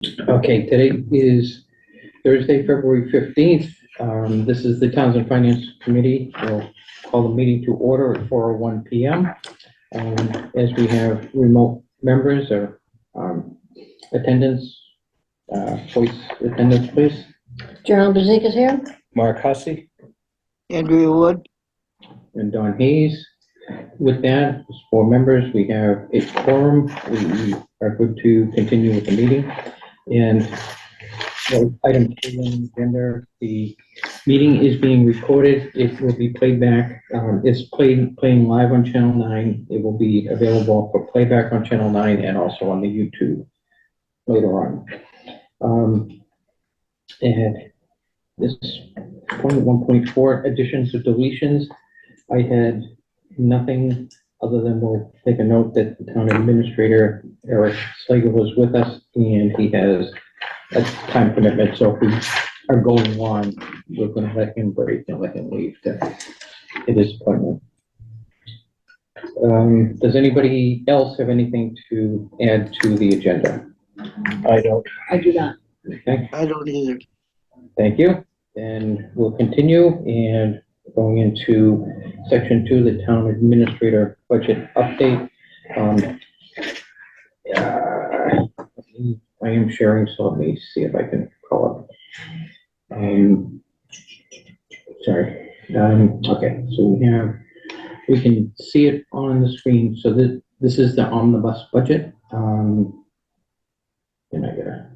Okay, today is Thursday, February 15th. This is the Townsend Finance Committee. We'll call the meeting to order at 4:01 PM. As we have remote members or attendance, voice attendance, please. Gerald Bezick is here. Mark Hussey. Andrea Wood. And Don Hayes. With that, as 4 members, we have a quorum. We are good to continue with the meeting. And item 3 on the agenda, the meeting is being recorded. It will be played back. It's playing live on Channel 9. It will be available for playback on Channel 9 and also on the YouTube later on. And this point 1.4 additions or deletions, I had nothing other than we'll take a note that the town administrator, Eric Slagle, was with us, and he has a time commitment, so if we are going on, we're gonna let him break and let him leave to his appointment. Does anybody else have anything to add to the agenda? I don't. I do not. Okay, I don't either. thank you. And we'll continue, and going into section 2, the town administrator budget update. I am sharing, so let me see if I can call up. Sorry. Okay, so we can see it on the screen. So this is the omnibus budget. And I gotta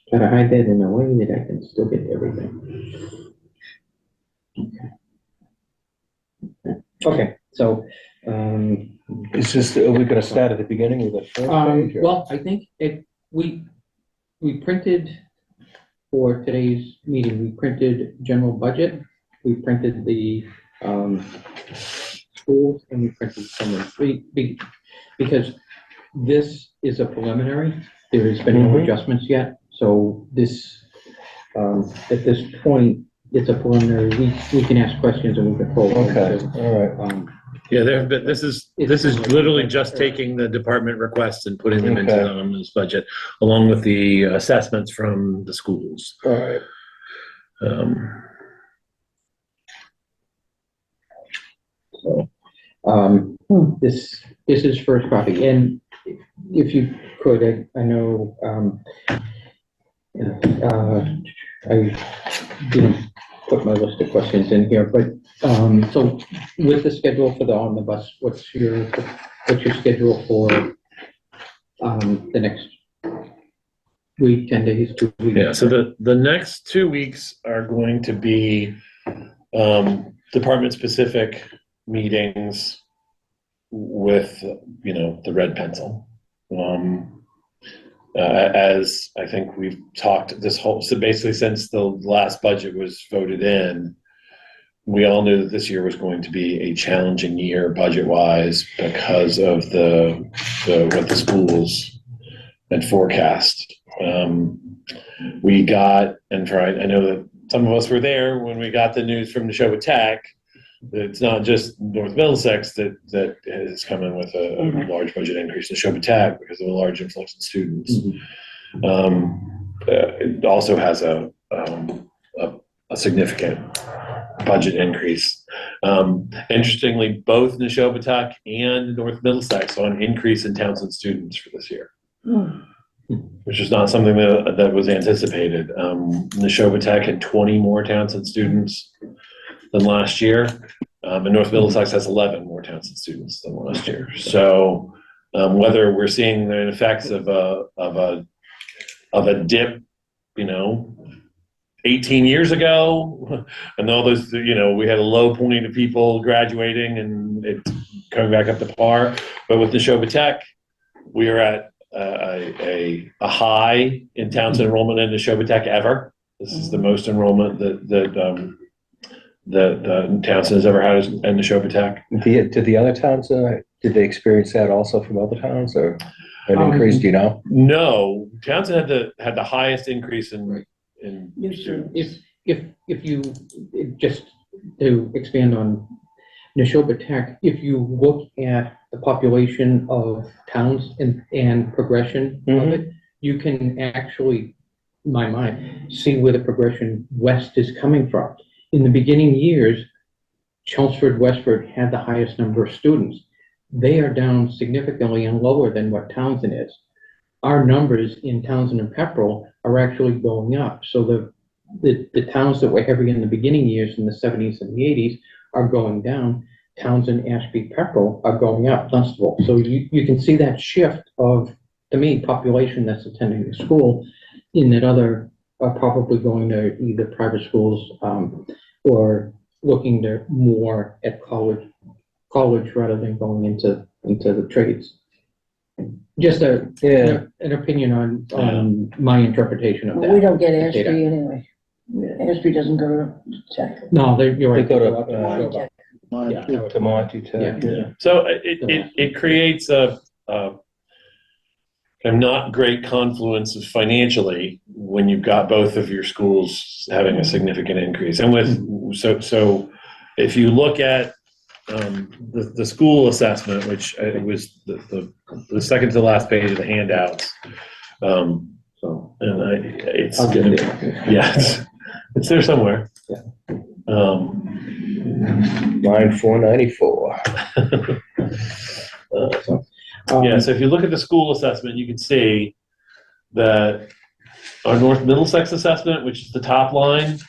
try to hide that in a way that I can still get everything. Okay, so, It's just, are we gonna start at the beginning with the first page? or- well, I think we printed for today's meeting, we printed general budget, we printed the, schools, and we printed summary, because this is a preliminary, there has been no Mhm. adjustments yet, so this, at this point, it's a preliminary, we can ask questions and we can forward. Okay, So, all right. Yeah, there have been, this is literally just taking the department requests and putting them into Okay. the omnibus budget, along with the assessments from the schools. All right. So, this is first copy, and if you could, I know, I didn't put my list of questions in here, but, so with the schedule for the omnibus, what's your schedule for, the next week, 10 days, 2 weeks? Yeah, so the next 2 weeks are going to be department-specific meetings with, the red pencil. As I think we've talked so basically since the last budget was voted in, we all knew that this year was going to be a challenging year budget-wise because of what the schools had forecast. We got, and I know that some of us were there when we got the news from Neshoba Tech, that it's not just North Middlesex that has come in with a large budget increase in Neshoba Tech because of a large influx in students. It also has a significant budget increase. Interestingly, both Neshoba Tech and North Middlesex saw an increase in Townsend students for this year. Which is not something that was anticipated. Neshoba Tech had 20 more Townsend students than last year, and North Middlesex has 11 more Townsend students than last year. So whether we're seeing the effects of a dip, 18 years ago, and all those, we had a low point of people graduating and it's coming back up to par. But with Neshoba Tech, we are at a high in Townsend enrollment in Neshoba Tech ever. This is the most enrollment that Townsend has ever had in Neshoba Tech. Did the other towns, did they experience that also from other towns, or an increase, do you know? No, Townsend had the highest increase in students. If you, just to expand on Neshoba Tech, if you look at the population of towns and progression of it, you can actually, in my mind, see where the progression west is coming from. In the beginning years, Chelmsford, Westford had the highest number of students. They are down significantly and lower than what Townsend is. Our numbers in Townsend and Pepperell are actually going up. So the towns that were heavy in the beginning years in the 70s and the 80s are going down. Townsend, Ashby, Pepperell are going up, Dunstable. So you can see that shift of, to me, population that's attending the school, in that other are probably going to either private schools or looking to more at college rather than going into the trades. Just an opinion on my interpretation of Well, we that. don't get Ashby data. anyway. Ashby doesn't go to Tech. No, you're right. They go to, Go up Tech. Yeah. To Monty Tech, Yeah. yeah. So it creates a not great confluence financially when you've got both of your schools having a significant increase. And so if you look at the school assessment, which it was the second to the last page of the handouts, So it's I'll get there. yes, it's there somewhere. Yeah. Line 494. Yeah, so if you look at the school assessment, you can see that our North Middlesex assessment, which is the top line,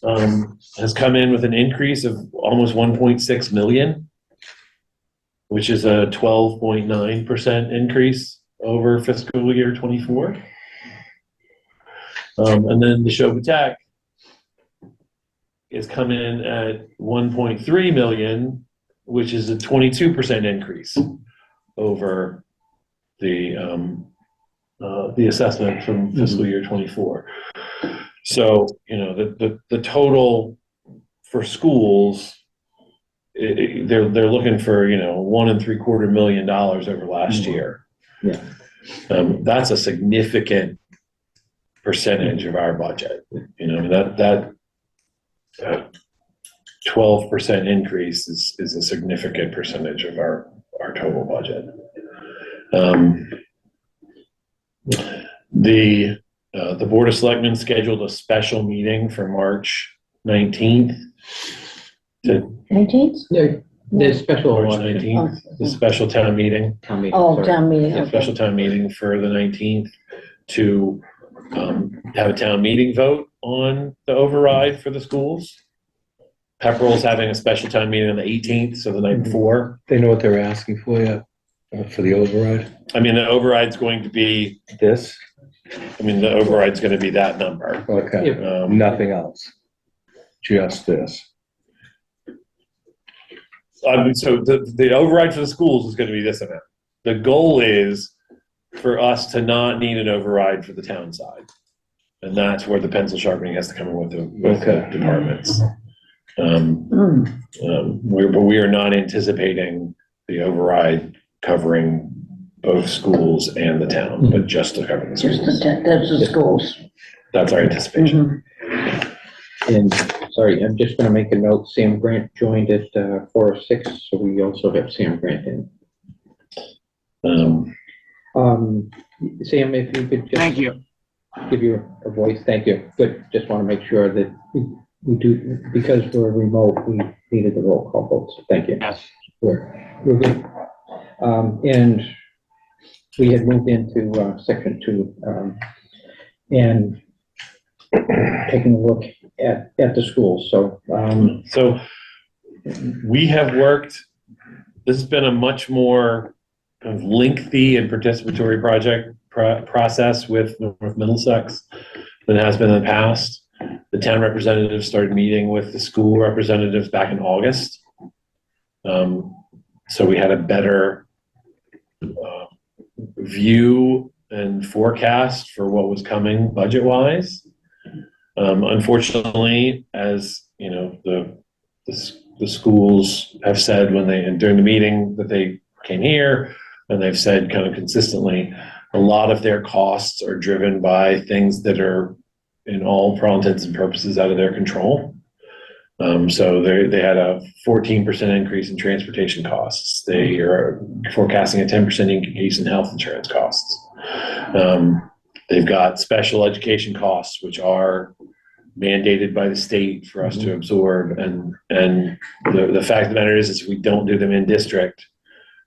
has come in with an increase of almost 1.6 million, which is a 12.9% increase over fiscal year 24. And then the Neshoba Tech is come in at 1.3 million, which is a 22% increase over the assessment from fiscal year 24. So, the total for schools, they're looking for, $1.75 million over last year. Yeah. That's a significant percentage of our budget. That 12% increase is a significant percentage of our total budget. The Board of Selectmen scheduled a special meeting for March 19th. 19th? There's special March 19th, the special town meeting. town meeting. Oh, sorry. town meeting, A okay. special town meeting for the 19th to have a town meeting vote on the override for the schools. Pepperell's having a special town meeting on the 18th, so the night before. They know what they're asking for yet, for the override? I mean, the override's going to be, This? the override's going to be that number. Okay, nothing else, just this. So the override for the schools is going to be this amount. The goal is for us to not need an override for the town side. And that's where the pencil sharpening has to come in with the departments. But we are not anticipating the override covering both schools and the town, but just to cover the Just schools. that's the schools. That's our anticipation. And, sorry, I'm just gonna make a note, Sam Grant joined at 4:06, so we also have Sam Grant in. Sam, if you could just. Thank you. Give you a voice, thank you. Good, just wanna make sure that we do, because we're remote, we needed the roll call vote, so thank you. Yes. We're good. And we had moved into section 2, and taking a look at the schools, so. So we have worked, this has been a much more kind of lengthy and participatory process with North Middlesex than it has been in the past. The town representatives started meeting with the school representatives back in August. So we had a better view and forecast for what was coming budget-wise. Unfortunately, as you know, the schools have said during the meeting that they came here, and they've said kind of consistently, a lot of their costs are driven by things that are, in all intents and purposes, out of their control. So they had a 14% increase in transportation costs. They are forecasting a 10% increase in health insurance costs. They've got special education costs, which are mandated by the state for us to absorb. And the fact of the matter is if we don't do them in district,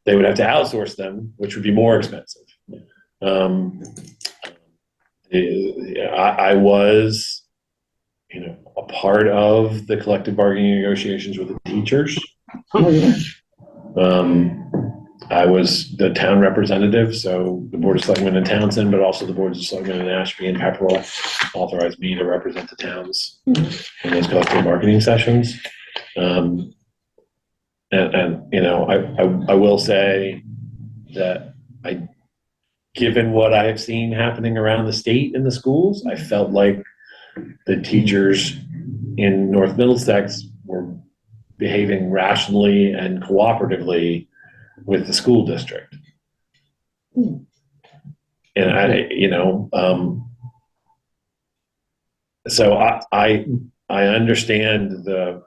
they would have to outsource them, which would be more expensive. I was, a part of the collective bargaining negotiations with the teachers. I was the town representative, so the Board of Selectmen in Townsend, but also the Boards of Selectmen in Ashby and Pepperell authorized me to represent the towns in those collective bargaining sessions. I will say that given what I have seen happening around the state in the schools, I felt like the teachers in North Middlesex were behaving rationally and cooperatively with the school district. And so I understand the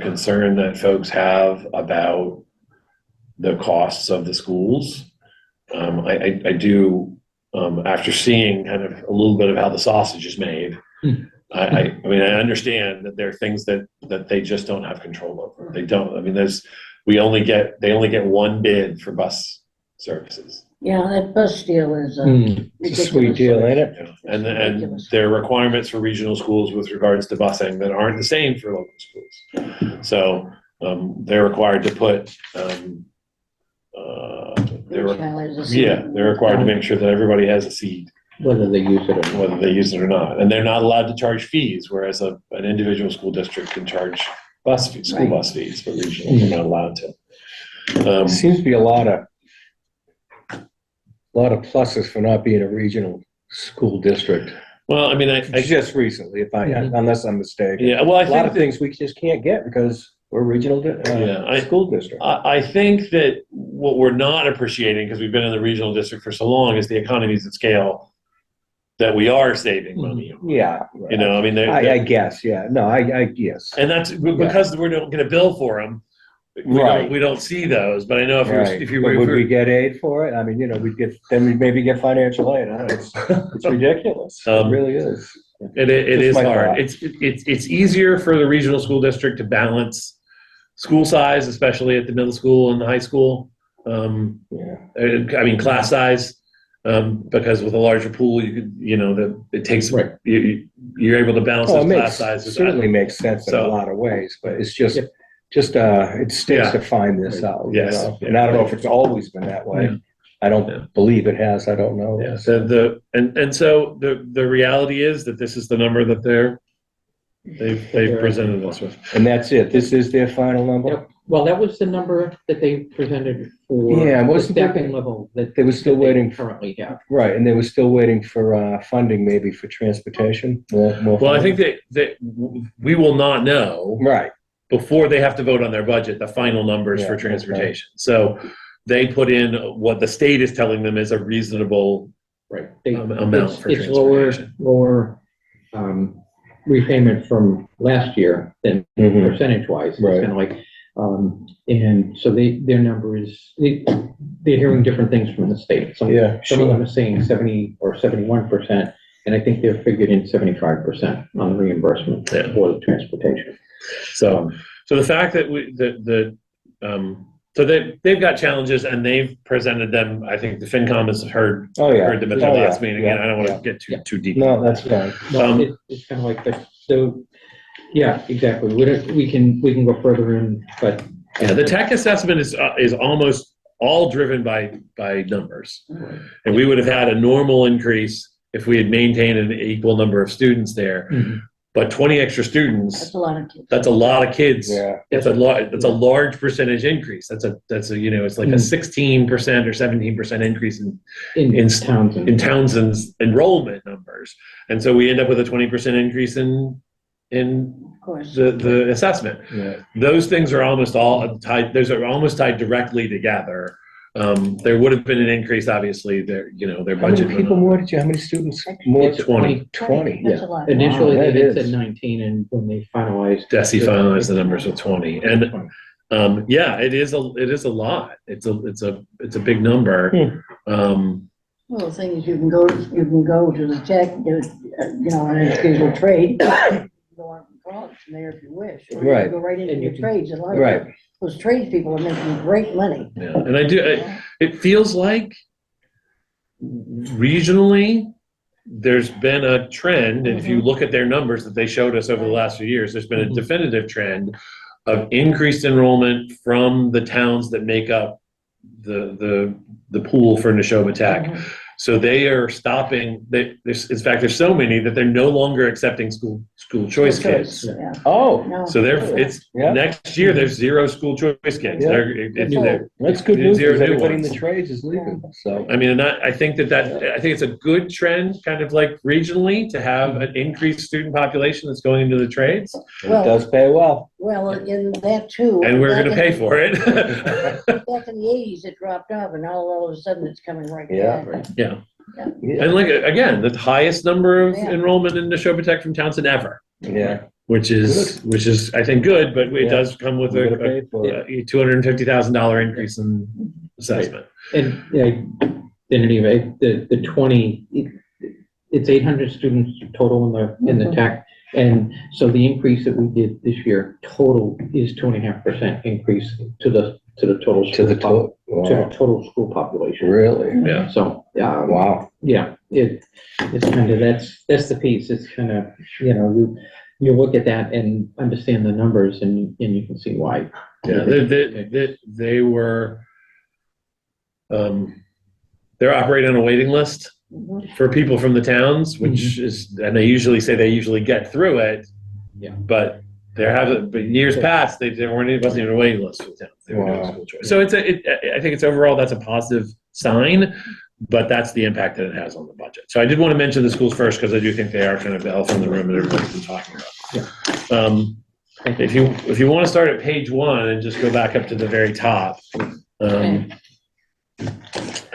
concern that folks have about the costs of the schools. I do, after seeing kind of a little bit of how the sausage is made, I understand that there are things that they just don't have control over. They don't. They only get one bid for bus services. Yeah, that bus deal is It's a sweet deal, ain't it? And there are requirements for regional schools with regards to busing that aren't the same for local schools. So they're required to put, they're required to make sure that everybody has a seat, Whether they use it or not. whether they use it or not. And they're not allowed to charge fees, whereas an individual school district can charge school bus fees, but regional, they're not allowed to. Seems to be a lot of pluses for not being a regional school district. Well, I Just recently, unless I'm mistaken. yeah, well, I A lot of think, things we just can't get because we're a regional school district. I think that what we're not appreciating, because we've been in the regional district for so long, is the economies of scale that we are saving money on. Yeah. I I guess, yeah. No, yes. and that's because we're not going to bill for them. We don't see those, but I know Right. if you But would were, we get aid for it? We'd maybe get financial aid. It's ridiculous. It really is. it Just is my hard. thought. It's easier for the regional school district to balance school size, especially at the middle school and the high school. Class size. Because with a larger pool, you could, it takes, Right. you're able to balance those class sizes. Certainly makes sense in a lot of ways, but it's just it stinks to find this out. Yes. And I don't know if it's always been that way. Yeah. I don't believe it has. I don't know. Yeah. So the reality is that this is the number that they've presented us with. And that's it. This is their final number? Yep. Well, that was the number that they presented for Yeah, the wasn't there- staffing level that They were still they waiting, currently have. right, and they were still waiting for funding maybe for transportation. More Well, I funding. think that we will not know Right. before they have to vote on their budget, the final numbers for Yeah, transportation. So they put in what the state is telling them is a reasonable Right. amount for It's transportation. lower repayment from last year than Mhm. percentage-wise. It's Right. kind of like, and so their number is, they're hearing different things from the state. Some of them are saying 70 or 71%, and I think they're figured in 75% on the reimbursement Yeah. for the transportation. So the fact that so they've got challenges and they've presented them. I think the FinCom has heard them at their last meeting. And I don't want to get too deep. No, that's fine. No, it's kind of like that. So, yeah, exactly. We can go further in, but Yeah, the tech assessment is almost all driven by numbers, and we would have had a normal increase if we had maintained an equal number of students there. Mhm. But 20 extra students, That's a lot of kids. that's a lot of kids. Yeah. It's a large percentage increase. It's like a 16% or 17% increase in Townsend. in Townsend's enrollment numbers. And so we end up with a 20% increase in Of course. the assessment. Yeah. Those things are almost all tied. Those are almost tied directly together There would have been an increase, obviously, their How budget. many people more did you, how many students more? It's 20. 20. That's a lot. Initially, Wow, they that had is. said 19, and when they finalized. Desi finalized the numbers with 20, and yeah, it is a lot. It's a big number. Well, the thing is, you can go to the tech, an educational trade, go on from college from there if you wish. Or you can Right. go right into And your you can- trades, and a lot Right. of those tradespeople are making great money. Yeah, and it feels like regionally, there's been a trend, and if you look at their numbers that they showed us over the last few years, there's been a definitive trend of increased enrollment from the towns that make up the pool for Neshoba Tech. So they are stopping, in fact, there's so many that they're no longer accepting school choice kids. Yeah. Oh, No. So Yeah. next year, there's 0 school choice kids. Yeah. That's good news, Zero because new everybody in ones. the trades is leaving, so. I mean, and I think I think it's a good trend, kind of like regionally, to have an increased student population that's going into the trades, It Well- does pay well. Well, in that too. and we're back gonna in- pay for it. Back in the 80s, it dropped off, and now all of a sudden it's coming right Yeah. back. Yeah, Yeah, and like, again, the highest number of Yeah. enrollment in Neshoba Tech from Townsend ever, yeah. which is, I think, good, but it Yeah. does come with We're gonna a pay for it. $250,000 increase in assessment. And, anyway, the 20, it's 800 students total in the tech. And so the increase that we did this year, total is 2.5% increase to the total. To the school total, To the wow, total school population. really? Yeah. So, Wow. yeah, it's kind of, that's the piece. It's kind of, you look at that and understand the numbers, and you can see why. Yeah, they were, they're operating on a waiting list Mhm. for people from the towns, which is, and they usually say they usually get through it. Yeah. But but years past, they weren't, it wasn't even a waiting list for the towns. They were doing Wow. school choice. So I think it's overall, that's a positive sign, but that's the impact that it has on the budget. So I did want to mention the schools first, because I do think they are kind of the elephant in the room that everybody's been talking about. If you want to start at page 1 and just go back up to the very top, I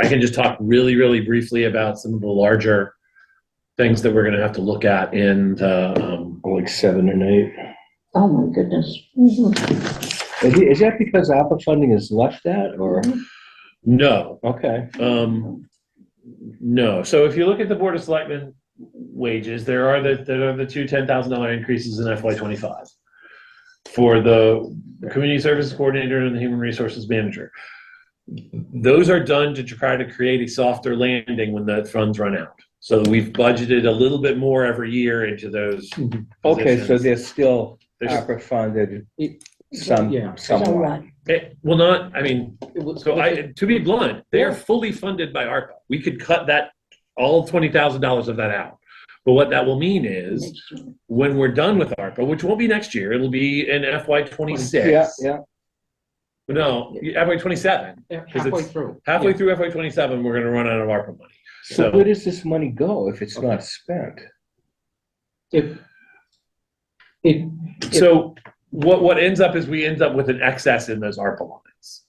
can just talk really, really briefly about some of the larger things that we're going to have to look at in the, Like 7 and 8. Oh, my goodness. Is that because ARPA funding is left that, or? no. Okay. No. So if you look at the Board of Selectmen wages, there are the two $10,000 increases in FY25 for the Community Services Coordinator and the Human Resources Manager. Those are done to try to create a softer landing when the funds run out. So we've budgeted a little bit more every year into those. Okay, so positions. they're still There's- ARPA funded Yeah. somewhat. Somewhat. Well, not, I mean, It was- so to be blunt, they are fully funded by ARPA. We could cut all $20,000 of that out. But what that will mean is, when we're done with ARPA, which won't be next year, it'll be in FY26. Yeah. No, FY27. Halfway through. Halfway through FY27, we're gonna run out of ARPA money. So where does this money go if it's not spent? If, So what ends up is we end up with an excess in those ARPA lines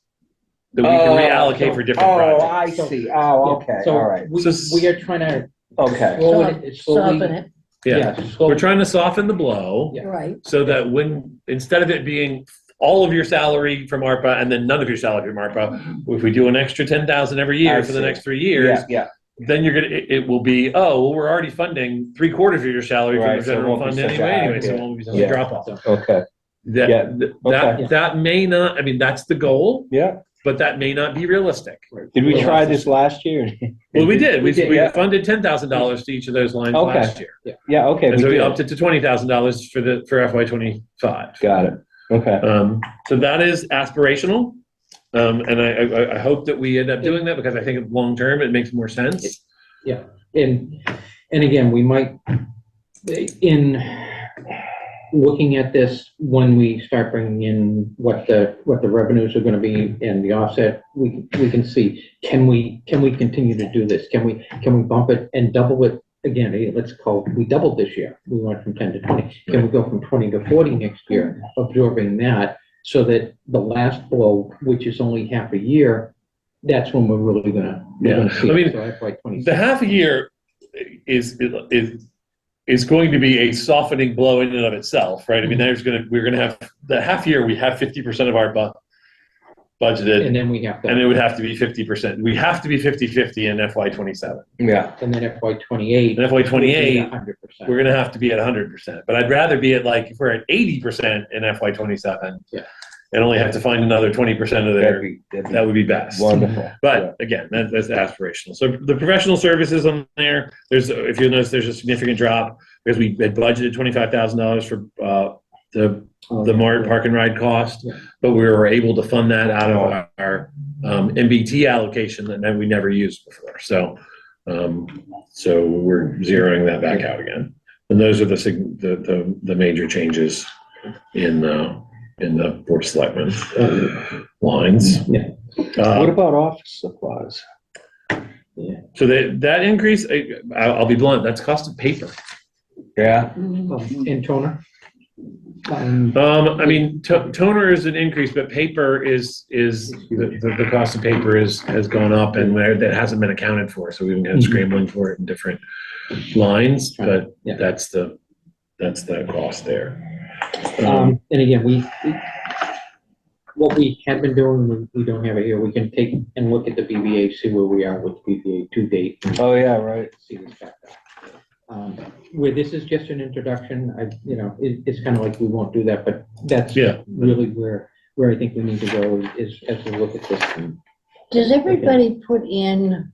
that we can reallocate for different projects. I see. Oh, okay, so all right. So- we are trying to Okay. slow it, Soften slowly. it, Yeah, slowly. we're trying to soften the blow Yeah. right. so that when, instead of it being all of your salary from ARPA and then none of your salary from ARPA, if we do an extra 10,000 every year I for the see. next 3 years, Yeah, then it will be, oh, well, we're already funding 3/4 of your salary from Right, the so it general won't be fund such a anyway, high- so it yeah. won't be such a Yeah. drop off. So- okay. That, Yeah. that, that may not, I mean, that's the goal, Yeah. but that may not be realistic. Did we try this last year? Well, we did. We yeah. funded $10,000 to each of those lines Okay. last year. Yeah, okay. And so we did. upped it to $20,000 for FY25. Got it. Okay. So that is aspirational. And I hope that we end up doing that, because I think long-term, it makes more sense. And again, we might, in looking at this, when we start bringing in what the revenues are gonna be and the offset, we can see, can we continue to do this? Can we bump it and double it again? We doubled this year. We went from 10 to 20. Can we go from 20 to 40 next year, absorbing that, so that the last blow, which is only half a year, that's when we're really gonna Yeah. see I mean, it, so FY the 27. half a year is going to be a softening blow in and of itself, right? I mean, we're gonna have the half year, we have 50% of our budgeted, And then we have and it to, would have to be 50%. We have to be 50-50 in FY 27. Yeah, and then FY 28. In FY 28, 100%. we're gonna have to be at 100%, but I'd rather be at like, if we're at 80% in FY 27. Yeah. And only have to find another 20% of there, that would be best. wonderful. But again, that's aspirational. So the professional services on there, if you'll notice, there's a significant drop because we had budgeted $25,000 for the Mart park and ride cost, Yeah. but we were able to fund that out of our MBT allocation that we never used before. So we're zeroing that back out again. And those are the major changes in the Board of Selectmen lines. Yeah. What about office supplies? So that increase, I'll be blunt, that's cost of paper. Yeah, In toner? I mean, toner is an increase, but paper is the cost of paper has gone up, and that hasn't been accounted for, so we've been kind of scrambling for it in different lines, but Yeah. that's the cost there. And again, what we had been doing, we don't have it here, we can take and look at the BVA, see where we are with BVA to date. oh, yeah, right. See what's back there. Where this is just an introduction, it's kind of like we won't do that, but that's Yeah. really where I think we need to go is as we look at this. And Does everybody put in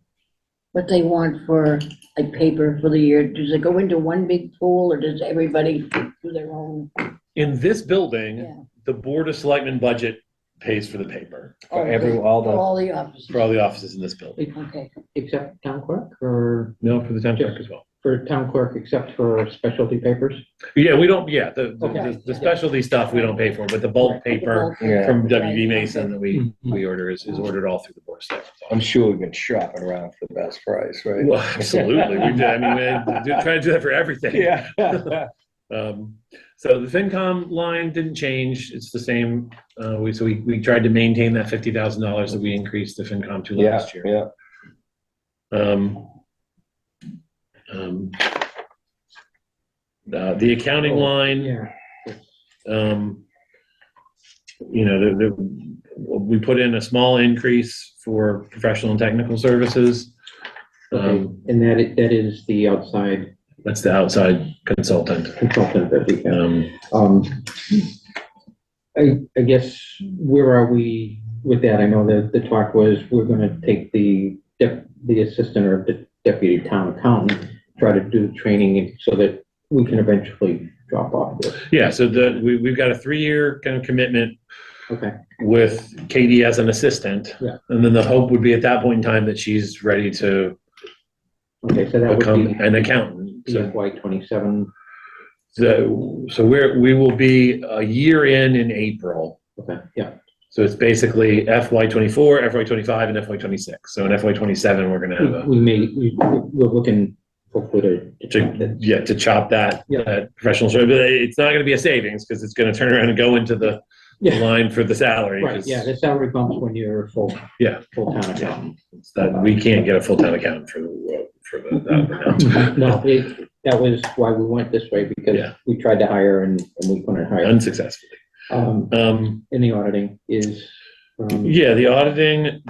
what they want for, like, paper for the year? Does it go into one big pool, or does everybody do their own? In this building, Yeah. the Board of Selectmen budget pays for the paper For Okay, all for the, all the offices? for all the offices in this building. Okay, Except town clerk, or No, for the town clerk as well. for town clerk, except for specialty papers? Yeah, we don't, the Okay. specialty stuff we don't pay for, but the bulk paper Yeah. from Right, WB okay. Mason that we order is ordered all through the Board of Selectmen's I'm office. sure we've been shopping around for the best price, right? Well, absolutely, we did, I mean, we try to do that for everything. Yeah. So the FinCom line didn't change, it's the same, we tried to maintain that $50,000 that we increased the FinCom to Yeah, last year. yeah. The accounting line, Yeah. we put in a small increase for professional and technical services. Okay, and that is the outside That's the outside consultant. consultant that we have. I guess, where are we with that? I know that the talk was we're gonna take the assistant or the deputy town accountant, try to do the training so that we can eventually drop off this. Yeah, so we've got a 3-year kind of commitment Okay, with Katie as an assistant. Yeah. And then the hope would be at that point in time that she's ready to okay, so that would become be an accountant. So, FY 27. so we will be a year in April. Okay, yeah, So it's basically FY 24, FY 25, and FY 26. So in FY 27, we're gonna have we're looking hopefully to chop that, Yeah. that professional service. But it's not gonna be a savings because it's gonna turn around and go into the Yeah. line for the salary. right, 'cause yeah, the salary bumps when you're Yeah. full-time accountant. it's that we can't get a full-time accountant for that amount. No, that was why we went this way, because Yeah. we tried to hire and we couldn't hire. Unsuccessfully. And the auditing is, Yeah, the auditing,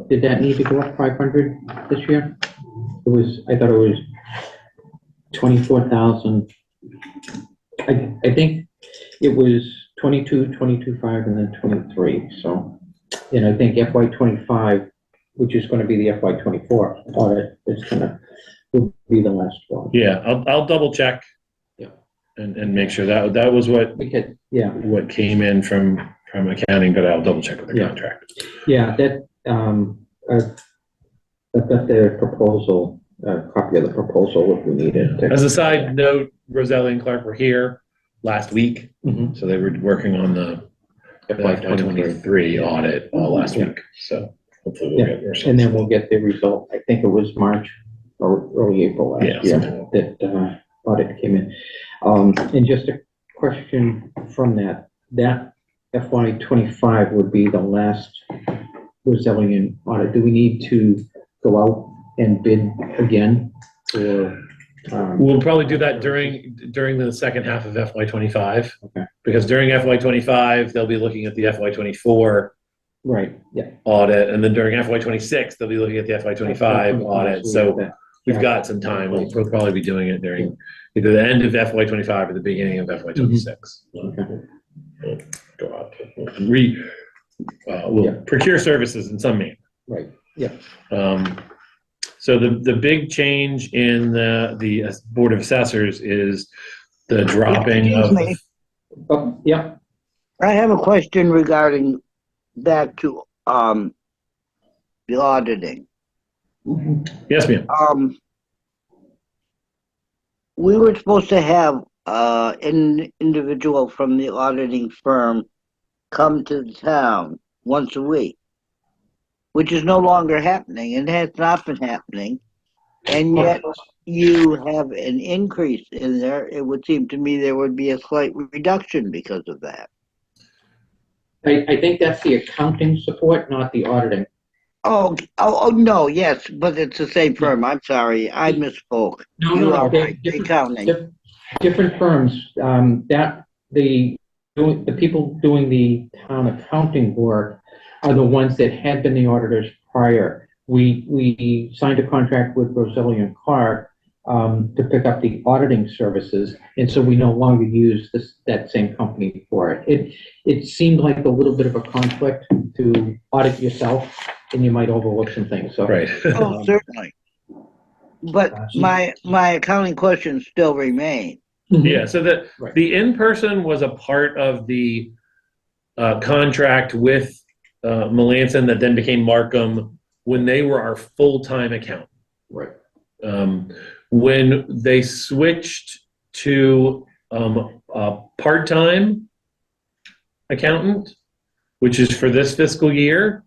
did that need to go up 500 this year? I thought it was 24,000. I think it was 22,5, and then 23, so, and I think FY 25, which is gonna be the FY 24 audit, will be the last one. yeah, I'll double check. Yeah. And make sure that was what Yeah, what came in from accounting, but I'll double check with the Yeah. contract. yeah, I've got their proposal, copy of the proposal if we need it. As a side note, Roselli and Clark were here last week, Mhm. so they were working on the FY 23 audit last Yeah. week, so hopefully we'll get results. And then we'll get the result, I think it was March or early April Yeah, last year, something. that audit came in. And just a question from that FY '25 would be the last Brazilian audit. Do we need to go out and bid again? Or, We'll probably do that during the second half of FY '25. Okay. Because during FY '25, they'll be looking at the FY '24 right, yeah. audit, and then during FY '26, they'll be looking at the FY '25 audit. So we've got some time. We'll probably be doing it during either the end of FY '25 or the beginning of FY '26. Okay. Go out. We'll Yeah. procure services in some manner. Right, yeah. So the big change in the Board of Assessors is the dropping of. Excuse me. Oh, yeah, I have a question regarding back to the auditing. Yes, ma'am. We were supposed to have an individual from the auditing firm come to the town once a week, which is no longer happening and has not been happening. And yet you have an increase in there. It would seem to me there would be a slight reduction because of that. I think that's the accounting support, not the auditing. Oh, no, yes, but it's the same firm. I'm sorry, I misspoke. You are right, the accounting. Different firms, that the people doing the town accounting work are the ones that had been the auditors prior. We signed a contract with Brazilian Clark to pick up the auditing services, and so we no longer use that same company for it. It seemed like a little bit of a conflict to audit yourself, and you might overlook some things, so. Right. Oh, certainly. But my accounting questions still remain. Yeah, so Right. the in-person was a part of the contract with Melanson that then became Markham when they were our full-time accountant. Right. When they switched to a part-time accountant, which is for this fiscal year,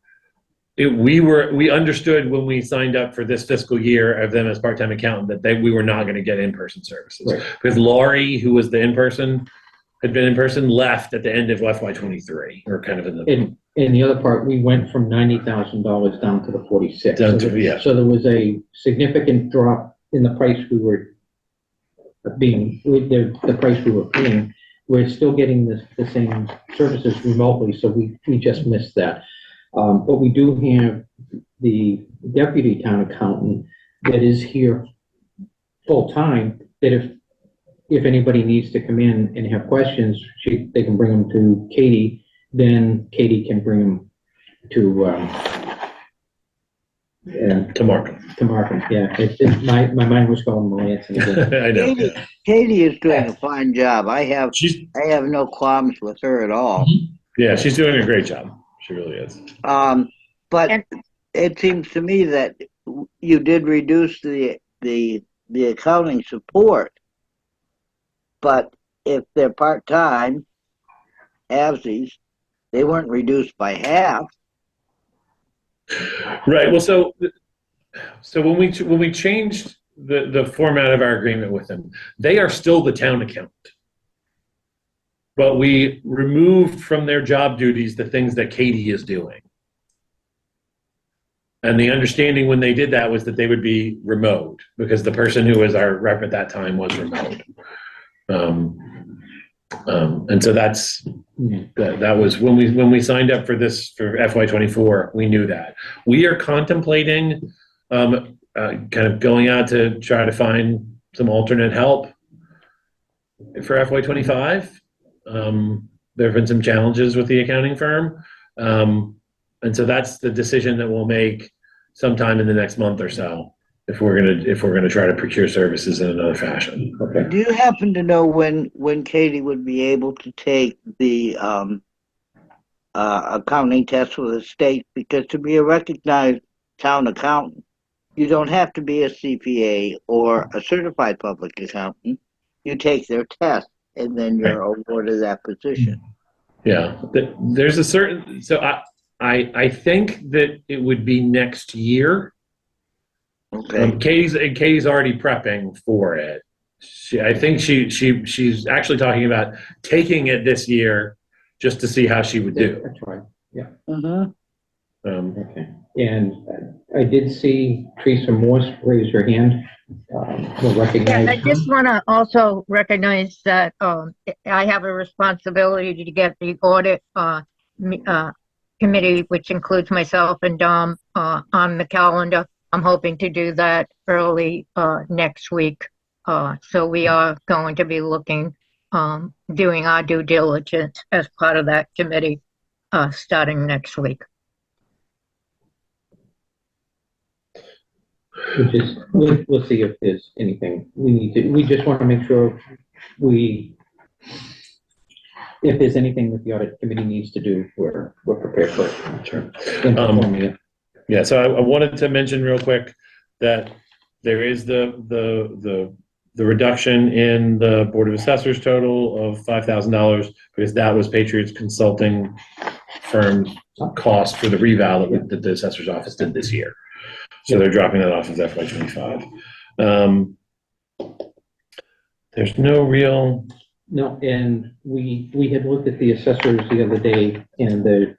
we understood when we signed up for this fiscal year of them as part-time accountant that we were not going to get in-person services. Right. Because Laurie, who was the in-person, had been in person, left at the end of FY '23, or kind of in the. And the other part, we went from $90,000 down to the 46. Down to, yeah. So there was a significant drop in the price we were the price we were paying. We're still getting the same services remotely, so we just missed that. But we do have the deputy town accountant that is here full-time, that if anybody needs to come in and have questions, they can bring them to Katie, then Katie can bring them to Markham. To Markham, yeah. My mind was going Melanson again. I know. Katie is doing a fine job. I have no qualms with her at all. Yeah, she's doing a great job. She really is. But it seems to me that you did reduce the accounting support. But if they're part-time, halvesies, they weren't reduced by half. Right. Well, so when we changed the format of our agreement with them, they are still the town accountant, but we removed from their job duties the things that Katie is doing. And the understanding when they did that was that they would be remote, because the person who was our rep at that time was remote. And so that was when we signed up for this for FY '24, we knew that. We are contemplating kind of going out to try to find some alternate help for FY '25. There have been some challenges with the accounting firm. And so that's the decision that we'll make sometime in the next month or so, if we're gonna try to procure services in another fashion. Okay. Do you happen to know when Katie would be able to take the accounting test with the state? Because to be a recognized town accountant, you don't have to be a CPA or a certified public accountant. You take their test, and then you're awarded that position. Yeah, there's a certain. So I think that it would be next year. Okay. Katie's already prepping for it. I think she's actually talking about taking it this year, just to see how she would do. That's right, Mhm. okay. And I did see Teresa Morse raise her hand. We'll Yeah, recognize I her. just want to also recognize that I have a responsibility to get the audit committee, which includes myself and Dom, on the calendar. I'm hoping to do that early next week. So we are going to be looking, doing our due diligence as part of that committee starting next week. We'll see if there's anything we just want to make sure if there's anything that the audit committee needs to do, we're prepared for it. Sure. In performing it. Yeah, so I wanted to mention real quick that there is the reduction in the Board of Assessors total of $5,000 because that was Patriots Consulting firm's cost for the reval that the assessor's office did this year. So they're dropping that off of FY25. There's no real. No, and we had looked at the assessors the other day, and the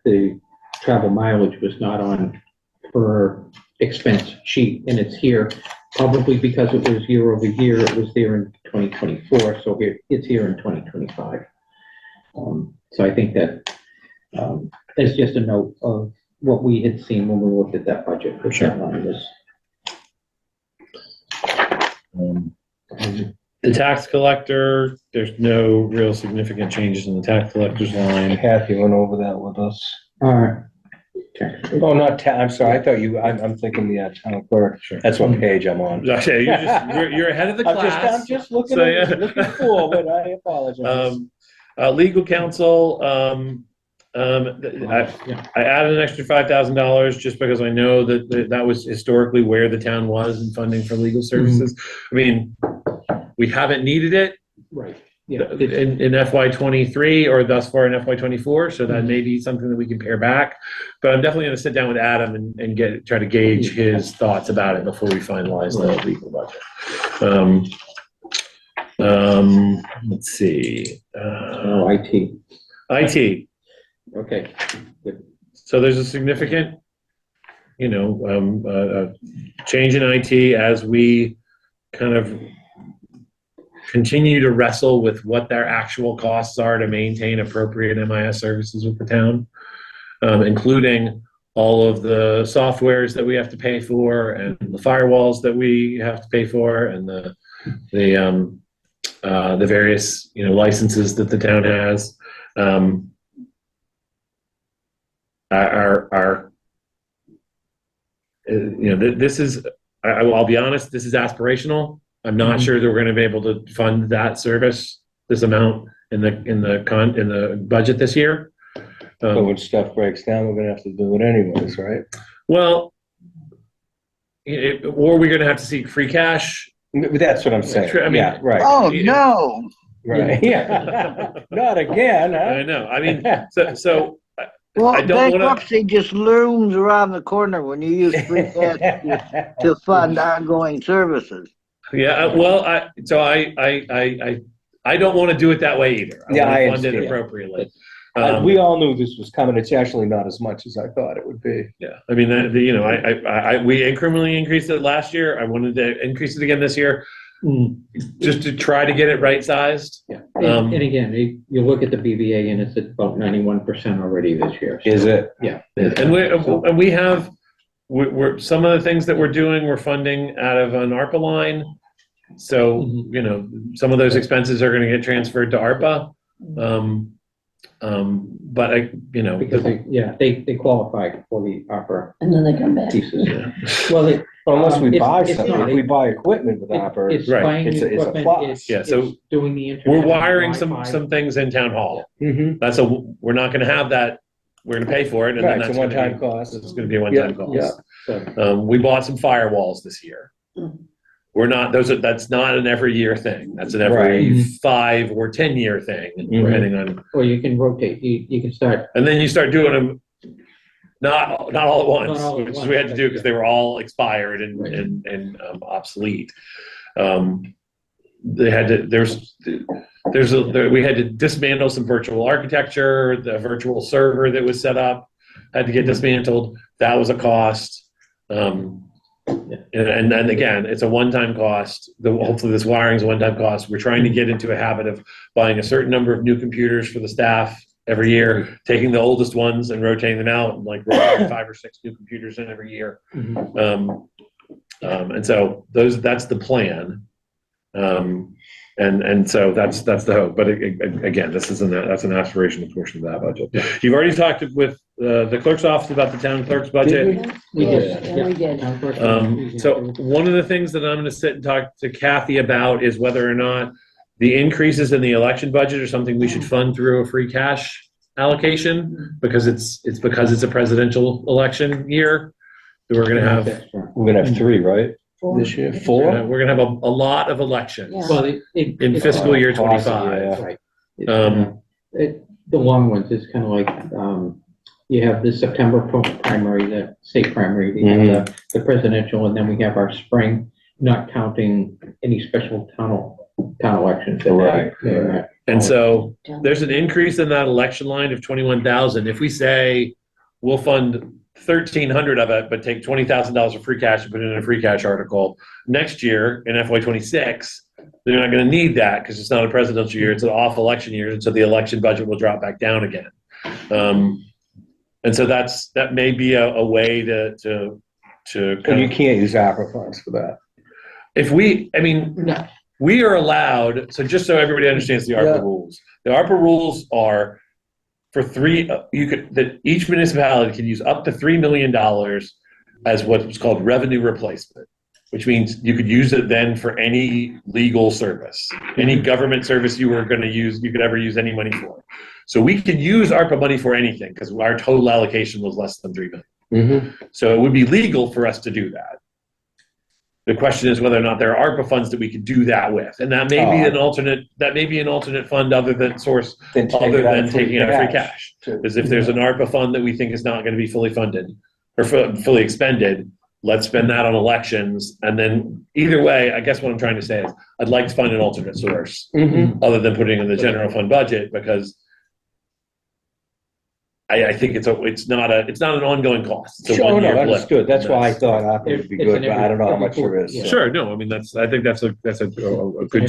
travel mileage was not on her expense sheet, and it's here, probably because it was year over year, it was there in 2024, so it's here in 2025. So I think that it's just a note of what we had seen when we looked at that budget. For Sure. that line was. The tax collector, there's no real significant changes in the tax collector's line. Kathy went over that with us. Okay. Oh, not I'm sorry, I thought I'm thinking the town clerk. Sure. That's what page I'm on. Okay, you're ahead of the class. I'm just looking, So, yeah. looking forward, I apologize. Legal counsel, I added an extra $5,000 just because I know that was historically where the town was in funding for legal services. I mean, we haven't needed it Right. Yeah. in FY23 or thus far in FY24, so that may be something that we can pare back. But I'm definitely going to sit down with Adam and try to gauge his thoughts about it before we finalize the legal budget. Let's see. Oh, IT. IT. Okay. So there's a significant, change in IT as we kind of continue to wrestle with what their actual costs are to maintain appropriate MIS services with the town, including all of the softwares that we have to pay for and the firewalls that we have to pay for and the various, licenses that the town has. This is, I'll be honest, this is aspirational. I'm not sure that we're going to be able to fund that service, this amount in the budget this year. But when stuff breaks down, we're gonna have to do it anyways, right? Well, or we're going to have to seek free cash. That's what I'm saying. I mean- Yeah, right, Oh, You no. right, yeah. Not again, I huh? know. I mean, so Well, I don't wanna- bankruptcy just looms around the corner when you use free cash to fund ongoing services. yeah. Well, I don't want to do it that way either. Yeah, wanna I fund it understand. appropriately. We all knew this was coming. It's actually not as much as I thought it would be. Yeah, I mean, we incrementally increased it last year. I wanted to increase it again this year, just to try to get it right sized. Yeah. And again, you look at the BVA and it's at about 91% already this year. Is it? Yeah. And we have, we're some of the things that we're doing, we're funding out of an ARPA line. So, some of those expenses are going to get transferred to ARPA. But Because they qualify for the opera And then they come back. pieces. yeah. Well, Unless we buy it's something, not. if we buy equipment with Opera. It's Right. buying It's a equipment, plus. it's Yeah, so it's doing the internet. We're wiring Wi-Fi. some things in town hall. Mhm. We're not going to have that. We're going to pay for it, and Right, then it's that's a going to one-time be, cost. it's going to be a one-time Yeah, cost. So, We bought some firewalls this year. Mm. That's not an every year thing. That's an every Right. 5 or 10 year thing, Mhm. depending on. or you can rotate, you can start, And then you start doing them, not all at once, Not all at which once, we had to do but because they were all expired Right. and obsolete. we had to dismantle some virtual architecture, the virtual server that was set up had to get dismantled. That was a cost. And again, it's a one-time cost. Hopefully this wiring is a one-time cost. We're trying to get into a habit of buying a certain number of new computers for the staff every year, taking the oldest ones and rotating them out, and like rotating 5 or 6 new computers in every year. And so that's the plan. And so that's the hope. But again, that's an aspirational portion of that budget. You've already talked with the clerk's office about the town clerk's budget. We did, did, we did. So one of the things that I'm going to sit and talk to Kathy about is whether or not the increases in the election budget are something we should fund through a free cash allocation, because it's a presidential election year. So we're going to have 3, right? Four. This year, we're 4? going to have a lot of elections Yeah. Well, in fiscal year 25. Right. Um, The long ones is kind of like, you have the September primary, the state primary, we have the presidential, and then we have our spring, not counting any special town elections. Right. And so there's an increase in that election line of 21,000. If we say we'll fund 1,300 of it, but take $20,000 of free cash and put it in a free cash article, next year in FY26, they're not going to need that because it's not a presidential year, it's an off election year, and so the election budget will drop back down again. And so that may be a way to And you can't use ARPA funds for that. We are allowed, so just so everybody understands the ARPA rules, the ARPA rules are for that each municipality can use up to $3 million as what's called revenue replacement, which means you could use it then for any legal service, any government service you were going to use, you could ever use any money for. So we could use ARPA money for anything because our total allocation was less than $3 million. So it would be legal for us to do that. The question is whether or not there are ARPA funds that we could do that with, and that may be an alternate. That may be an alternate fund other than taking out free cash. Because if there's an ARPA fund that we think is not going to be fully funded or fully expended, let's spend that on elections. And then either way, I guess what I'm trying to say is I'd like to find an alternate source other than putting in the general fund budget, because I think it's not an ongoing cost. It's a one-year blip. Understood. That's why I thought ARPA would be good, but I don't know how much there is. Yeah. So. Sure, no, I mean I think that's a good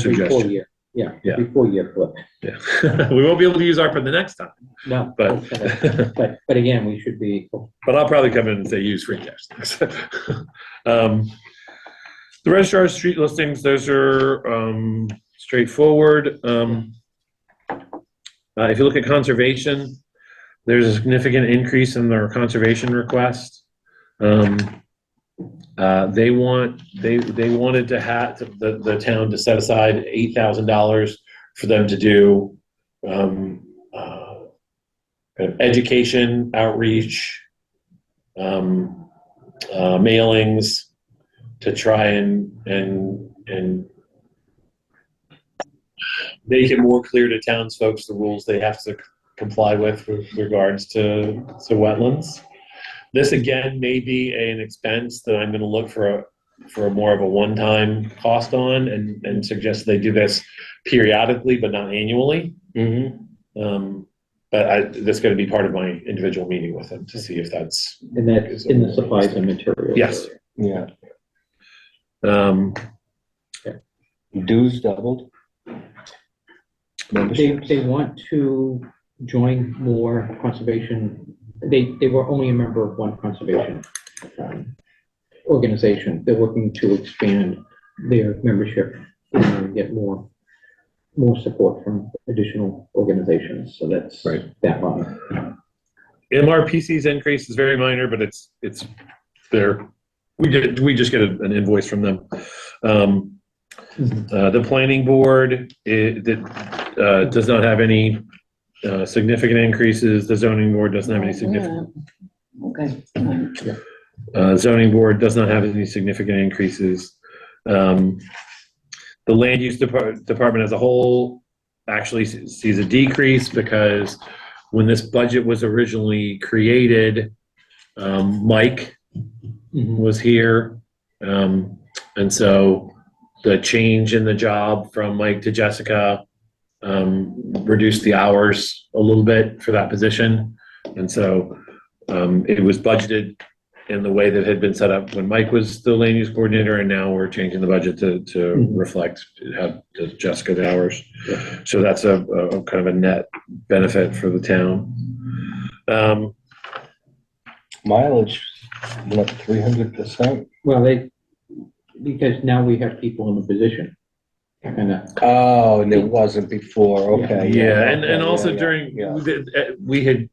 suggestion. Yeah, Yeah. every 4-year flip. Yeah. We won't be able to use ARPA the next time, No, but but again, we should be, but I'll probably come in and say use free cash. The registrar's street listings, those are straightforward. If you look at conservation, there's a significant increase in their conservation request. They wanted to have the town to set aside $8,000 for them to do education, outreach, mailings to try and make it more clear to townsfolk the rules they have to comply with regards to wetlands. This again may be an expense that I'm going to look for more of a one-time cost on, and suggest they do this periodically but not annually. But that's going to be part of my individual meeting with them to see if that's. and that's in the supplies and materials. Yes. Yeah. Dues doubled. Membership. They want to join more conservation. They were only a member of one conservation organization. They're looking to expand their membership and get more support from additional organizations. So that's right. That line. MRPC's increase is very minor, but it's there. We just get an invoice from them. The planning board does not have any significant increases. The zoning board doesn't have any significant. Okay. Zoning board does not have any significant increases. The land use department as a whole actually sees a decrease, because when this budget was originally created, Mike was here, and so the change in the job from Mike to Jessica reduced the hours a little bit for that position. And so it was budgeted in the way that had been set up when Mike was the land use coordinator, and now we're changing the budget to reflect, have Jessica the hours. So that's a kind of a net benefit for the town. Mileage, went up 300%. Well, because now we have people in the position. Oh, and it wasn't before, okay. Yeah, and okay, also yeah, during, yeah. we had,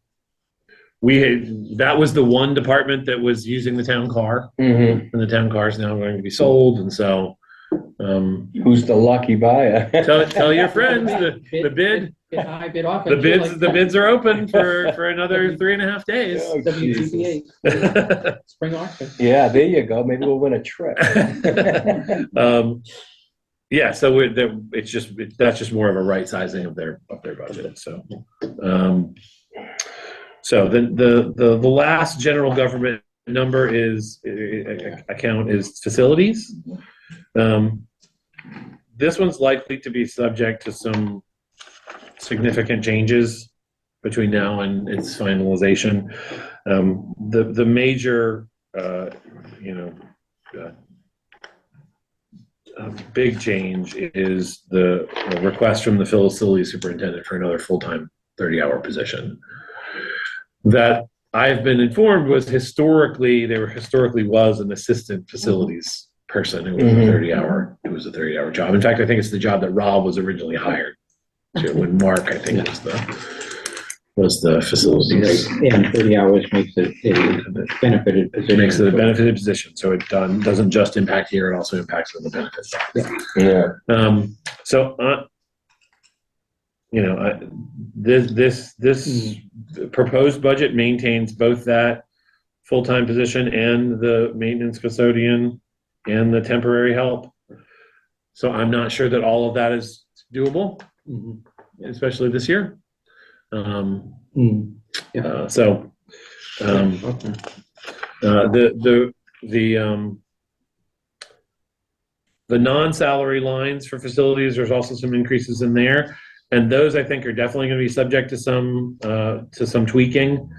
that was the one department that was using the town car, Mhm. and the town car is now going to be sold, and so, Who's the lucky buyer? tell your friends, the bid, Bid high, bid off. the bids are open for another 3.5 days. Oh, Jesus. WGBA, spring auction. Yeah, there you go. Maybe we'll win a trip. Yeah, so that's just more of a right sizing of their budget, so. So the last general government number account is facilities. This one's likely to be subject to some significant changes between now and its finalization. The major, big change is the request from the facilities superintendent for another full-time 30-hour position. That I've been informed was historically was an assistant facilities person who was a 30-hour job. In fact, I think it's the job that Rob was originally hired to when Mark, I think, was the facilities. And 30 hours makes it a benefited position. Makes it a benefited position, so it doesn't just impact here, it also impacts on the benefits side. Yeah. This proposed budget maintains both that full-time position and the maintenance custodian and the temporary help. So I'm not sure that all of that is doable, especially this year. The non-salary lines for facilities, there's also some increases in there. And those, I think, are definitely going to be subject to some tweaking.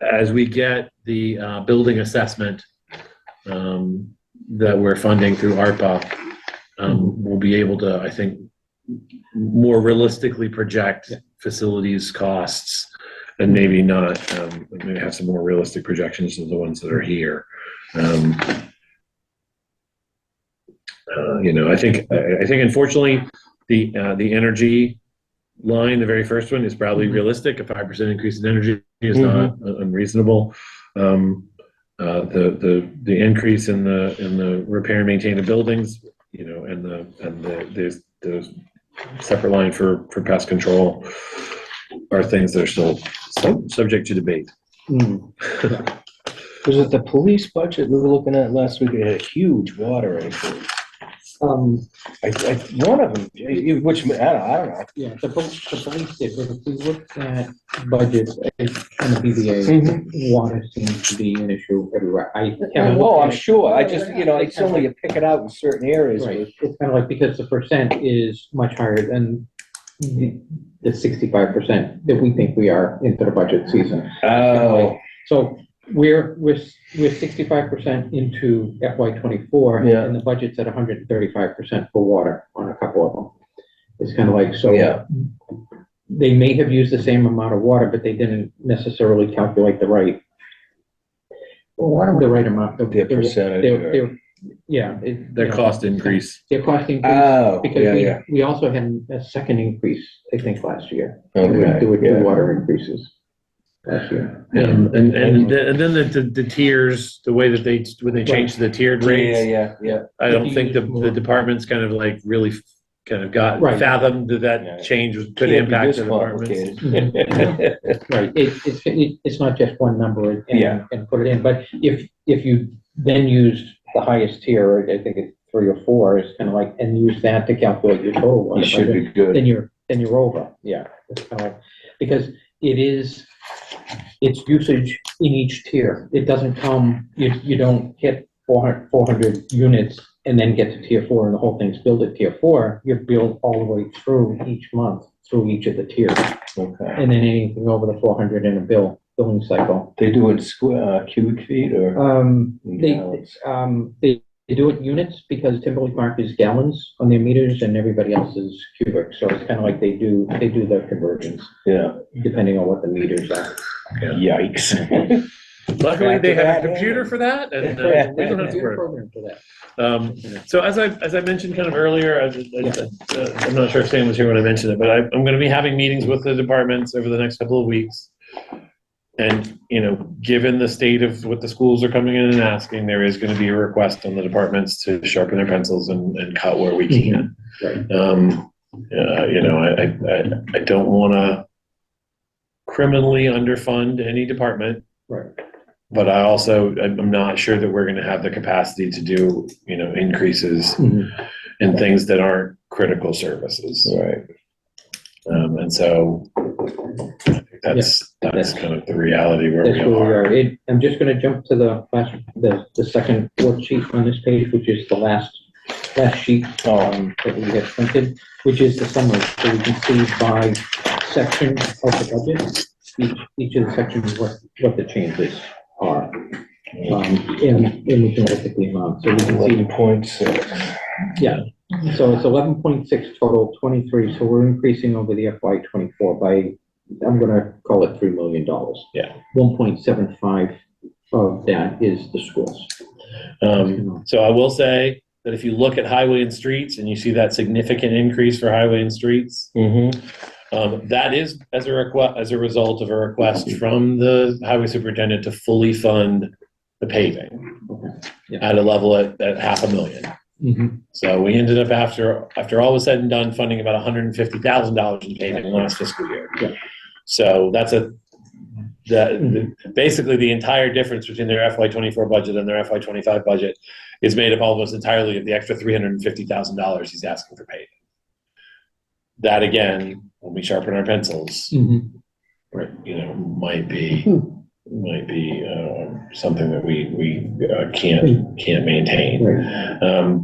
As we get the building assessment that we're funding through ARPA, we'll be able to, I think, more realistically project facilities costs, and maybe not, maybe have some more realistic projections of the ones that are here. I think unfortunately, the energy line, the very first one, is probably realistic. A 5% increase in energy is not unreasonable. The increase in the repair and maintain of buildings, and the separate line for pest control are things that are still subject to debate. Was it the police budget we were looking at last week? It had a huge water increase. One of them, which I don't know. Yeah, the police did, but if we look at budgets and the PBA, water seems to be an issue everywhere. Oh, I'm sure. I just, it's only you pick it out in certain areas. Right, it's kind of like, because the percent is much higher than the 65% that we think we are into the budget season. Oh. So we're 65% into FY24, Yeah. and the budget's at 135% for water on a couple of them. It's kind of like, so Yeah. they may have used the same amount of water, but they didn't necessarily calculate the right amount. Their percentage. Their cost increase. Their cost increase, Oh, because we also had a second increase, I think, last year. Okay, There were yeah. two water increases last year. And then the tiers, the way that when they changed the tiered rates, Yeah. I don't think the department's kind of like really kind of got Right. fathomed that Yeah. change could impact the departments. Right, it's not just one number Yeah. and put it in, but if you then used the highest tier, I think it's 3 or 4, is kind of like, and use that to calculate your total. on You the should budget, be good. Then you're over, yeah. It's kind of like, because it's usage in each tier. It doesn't come, you don't hit 400 units and then get to tier 4 and the whole thing's billed at tier 4, you're billed all the way through each month, through each of the tiers. Okay. And then anything over the 400 in a billing cycle. They do it cubic feet or? They do it units because Timberlake Mark is gallons on their meters and everybody else is cubic. So it's kind of like they do the conversions Yeah. depending on what the meters are. Yikes. Luckily, they have a After that, computer for that, and Yeah. we don't have to Computer worry. program for that. So as I mentioned kind of earlier, I'm not sure if Sam was here when I mentioned it, but I'm going to be having meetings with the departments over the next couple of weeks. And, you know, given the state of what the schools are coming in and asking, there is going to be a request on the departments to sharpen their pencils and cut where we can. Right. You know, I don't want to criminally underfund any department. Right. But I'm not sure that we're going to have the capacity to do, you know, increases in things that aren't critical services. Right. And so I think that's kind of the reality where That's we where are. we are. I'm just gonna jump to the second worksheet on this page, which is the last sheet, that we have printed, which is the summary. So we can see by section of the budget, each of the sections, what the changes are. And we can look at the amount, so we can see, 11.6. yeah. So it's 11.6 total, 23, so we're increasing over the FY '24 by, I'm gonna call it $3 million. Yeah. 1.75 of that is the schools. So I will say that if you look at highway and streets and you see that significant increase for highway and streets, that is as a result of a request from the highway superintendent to fully fund the paving at a level at $500,000. So we ended up after all was said and done, funding about $150,000 in paving last fiscal year. Yeah. So that's basically the entire difference between their FY '24 budget and their FY '25 budget is made up almost entirely of the extra $350,000 he's asking for paving. That again, when we sharpen our pencils, Right. you know, might be something that we can't maintain. Right.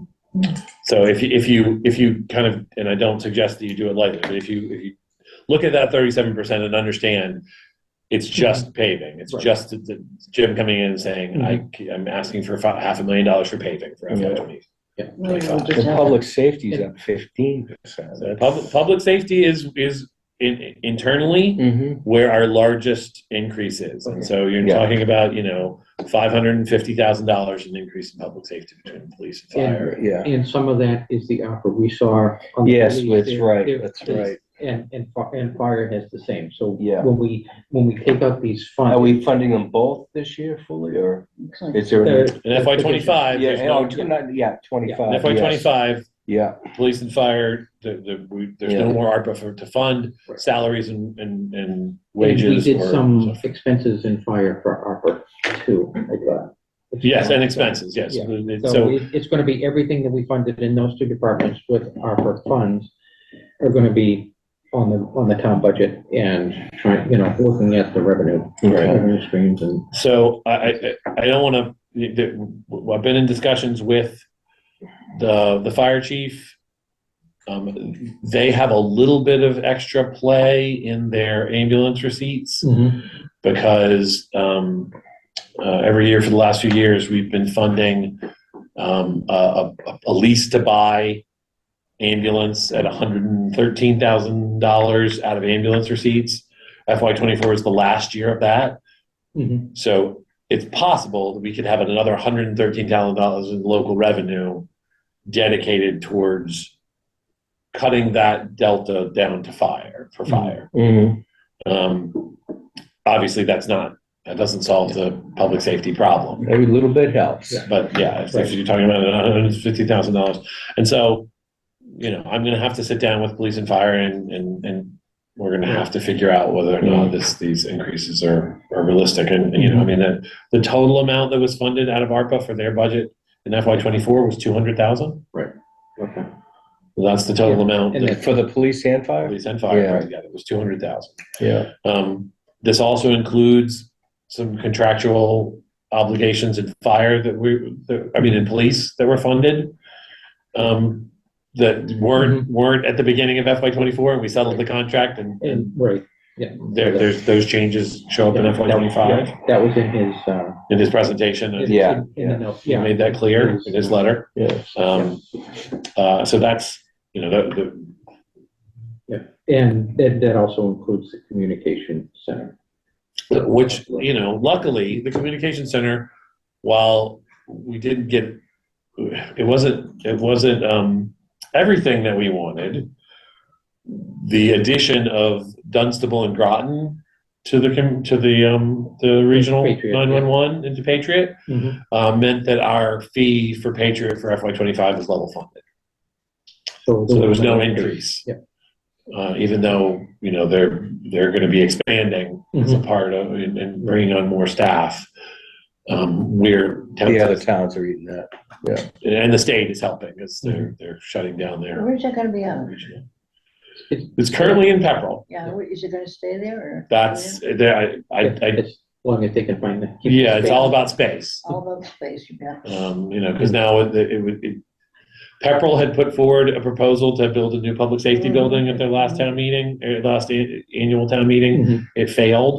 So if you kind of, and I don't suggest that you do it lightly, but if you look at that 37% and understand it's just paving, it's Right. just the Jim coming in and saying, I'm asking for $500,000 for paving for FY '20. Yeah. The public safety is up 15%. So public safety is internally where our largest increase is. And so you're Yeah. talking about, you know, $550,000 in increase in public safety between police and fire. Yeah. And some of that is the offer we saw. on the Yes, police. that's right, There- that's there's- right. And fire has the same. So Yeah. when we take out these funds. Are we funding them both this year fully, or is there? the- In FY '25, there's Yeah, no, yeah, 25. in FY yes. '25, Yeah, police and fire, there's Yeah. no more ARPA to fund Right. salaries and And wages. we did or- some expenses in fire for ARPA too, I thought. Yes, and expenses, yes. Yeah. So, So it's gonna be everything that we funded in those two departments with ARPA funds are gonna be on the town budget and trying, you know, looking at the revenue streams and. so I don't want to, I've been in discussions with the fire chief. They have a little bit of extra play in their ambulance receipts because every year for the last few years, we've been funding a lease to buy ambulance at $113,000 out of ambulance receipts. FY '24 is the last year of that. So it's possible that we could have another $113,000 in local revenue dedicated towards cutting that delta down to fire. Obviously, that doesn't solve the public safety problem. every little bit helps. Yeah. But yeah, if you're talking about $150,000, and so, you know, I'm going to have to sit down with police and fire, and we're going to have to figure out whether or not these increases are realistic. And you know, I mean, the total amount that was funded out of ARPA for their budget in FY '24 was $200,000. Okay. Well, that's the total amount. And that For the police and fire? police and fire Yeah. put together was $200,000. Yeah. This also includes some contractual obligations in fire in police that were funded. That weren't at the beginning of FY '24, and we settled the contract, and And, right, yeah. there's those changes show up in FY '25 That was in his, in his presentation. And Yeah. in the note, he yeah. made that clear in his letter. Yeah. So that's, And that also includes the communication center. which, luckily, the communication center, while we didn't get, it wasn't everything that we wanted. The addition of Dunstable and Groton to the regional Patriot, yeah. 911 into Patriot meant that our fee for Patriot for FY '25 was level funded. So So there was no increase. Yeah. Even though, they're gonna be expanding as a part of, and bringing on more staff. The other towns are eating that. And the state is helping, as they're shutting down their Where's that gonna be on? regional. It's currently in Pepperell. Yeah, is it gonna stay there or? That's, As long as they can find the. keep the yeah, it's space. all about space. All about space, you bet. Because now Pepperell had put forward a proposal to build a new public safety building at their last town meeting, last annual town meeting. Mhm. It failed.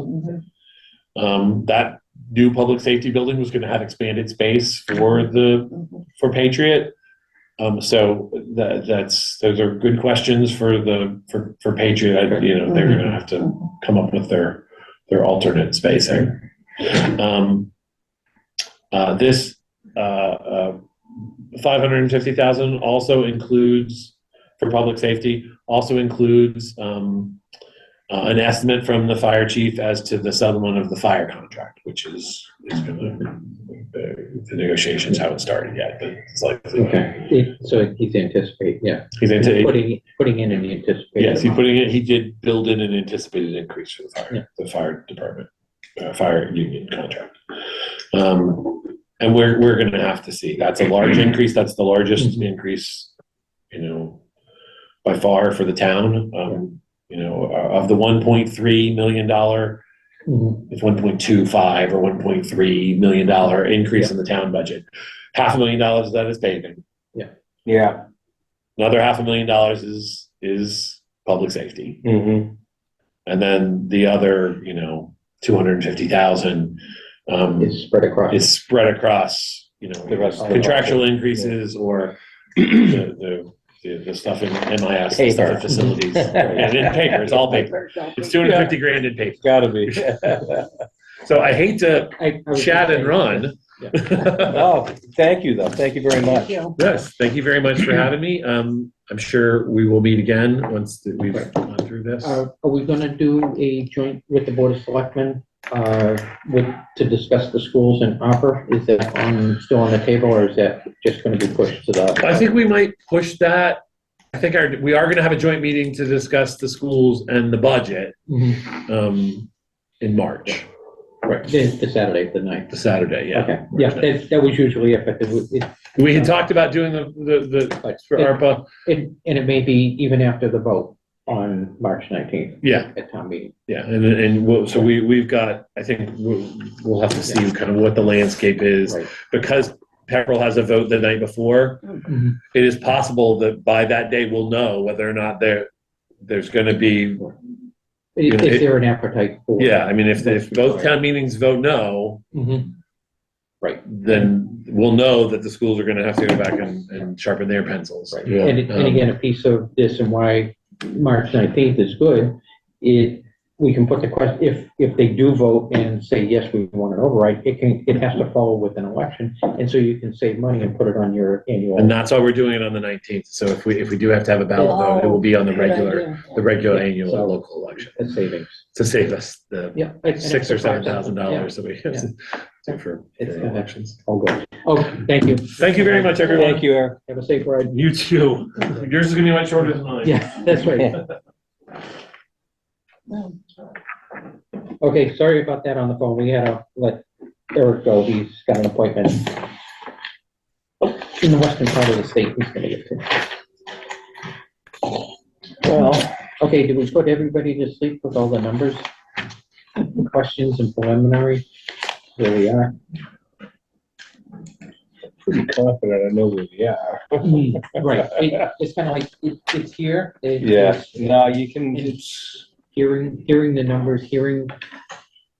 Mhm, That new public safety building was gonna have expanded space for mhm. for Patriot. So those are good questions for Patriot. They're gonna have to come up with their alternate spacing. This 550,000 also includes, for public safety, also includes an estimate from the fire chief as to the settlement of the fire contract, which is gonna, the negotiations haven't started yet, but it's like. Okay, so he's anticipating, yeah. He's Putting in an anticipated. yes, he's amount. he did build in an anticipated increase for the fire department, fire union contract. And we're gonna have to see, that's a large increase, that's the largest increase, by far for the town. Of the $1.3 million, Mhm. it's 1.25 or $1.3 million increase in the town budget. $500,000 of that is paving. Yeah. Another $500,000 is public safety. Mm-hmm. And then the other, 250,000 It's spread across. is spread across, The rest of the contractual increases or the stuff in MIS, the stuff in Paper. facilities. And in paper, it's all paper. It's 250 grand in paper. Gotta be. So I hate to I was chat gonna and say- run. Oh, thank you though. Thank you very much. Yes, thank you very much for having me. I'm sure we will meet again once we've gone through this. Are we gonna do a joint with the Board of Selectmen, to discuss the schools and offer? Is that still on the table, or is that just gonna be pushed to the? I think we might push that. I think we are gonna have a joint meeting to discuss the schools and the budget, Mhm. in March, Right, the Saturday, the ninth. the Saturday, yeah. Okay, yeah, that was usually it, but We had talked about doing the for ARPA, and it may be even after the vote on March 19th. Yeah. At town meeting. yeah, so we've got, I think we'll have to see kind of what the landscape is. Right. Because Pepperell has a vote the night before, Mhm. it is possible that by that day we'll know whether or not there's gonna be, Is there an appetite for? yeah, I mean, if both town meetings vote no, Mhm. Right. then we'll know that the schools are gonna have to go back and sharpen their pencils. Right. Yeah. And again, a piece of this and why March 19th is good, we can put the question, if they do vote and say, yes, we want an override, it has to follow with an election. And so you can save money and put it on your annual. And that's why we're doing it on the 19th. So if we do have to have a ballot vote, it will be on the regular annual So- local election A savings. to save us the Yeah. $6,000 or $7,000 that we have Yeah. to do for elections. All good. Oh, thank you. Thank you very much, everyone. Thank you, Eric. Have a safe ride. You too. Yours is gonna be much shorter than mine. Yeah, that's right. Okay, sorry about that on the phone. We had to let Eric go. He's got an appointment in the western part of the state he's gonna get to. Well, Okay, did we put everybody to sleep with all the numbers? Questions and preliminary? Here we are. pretty confident I know where we are. Right, it's kind of like, it's here. Yeah, It's no, you can, it's, hearing the numbers, hearing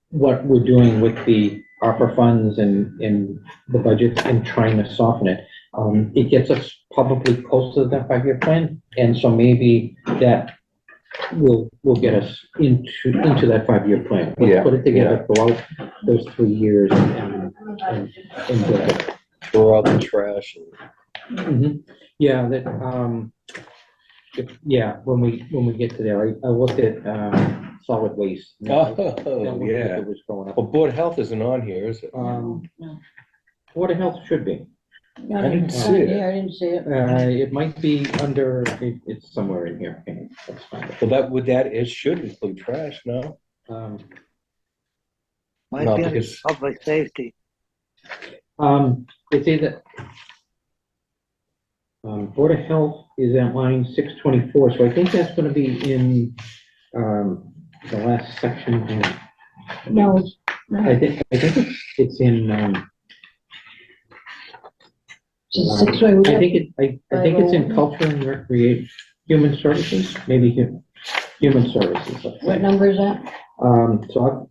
what we're doing with the ARPA funds and the budgets and trying to soften it. It gets us probably closer to that 5-year plan, and so maybe that will get us into that 5-year plan. Yeah, Let's put it together, go out those 3 years and do it. throw out the trash. Mhm. Yeah, that, yeah, when we get to there, I looked at, solid waste. Oh, That looked like yeah. it was going up. Well, Board of Health isn't on here, is it? No. Board of Health should be. No, I didn't see it. Yeah, I didn't see it. It might be under, it's somewhere in here. Okay, let's find it. Well, it should include trash, no? Might No, be under because- public safety. It's either, Board of Health is at line 624, so I think that's gonna be in, the last section here. No, I think it's in, it's 6 I think it's in Culture and Recreation, Human Services, maybe Human Services. let's say. What number is that? So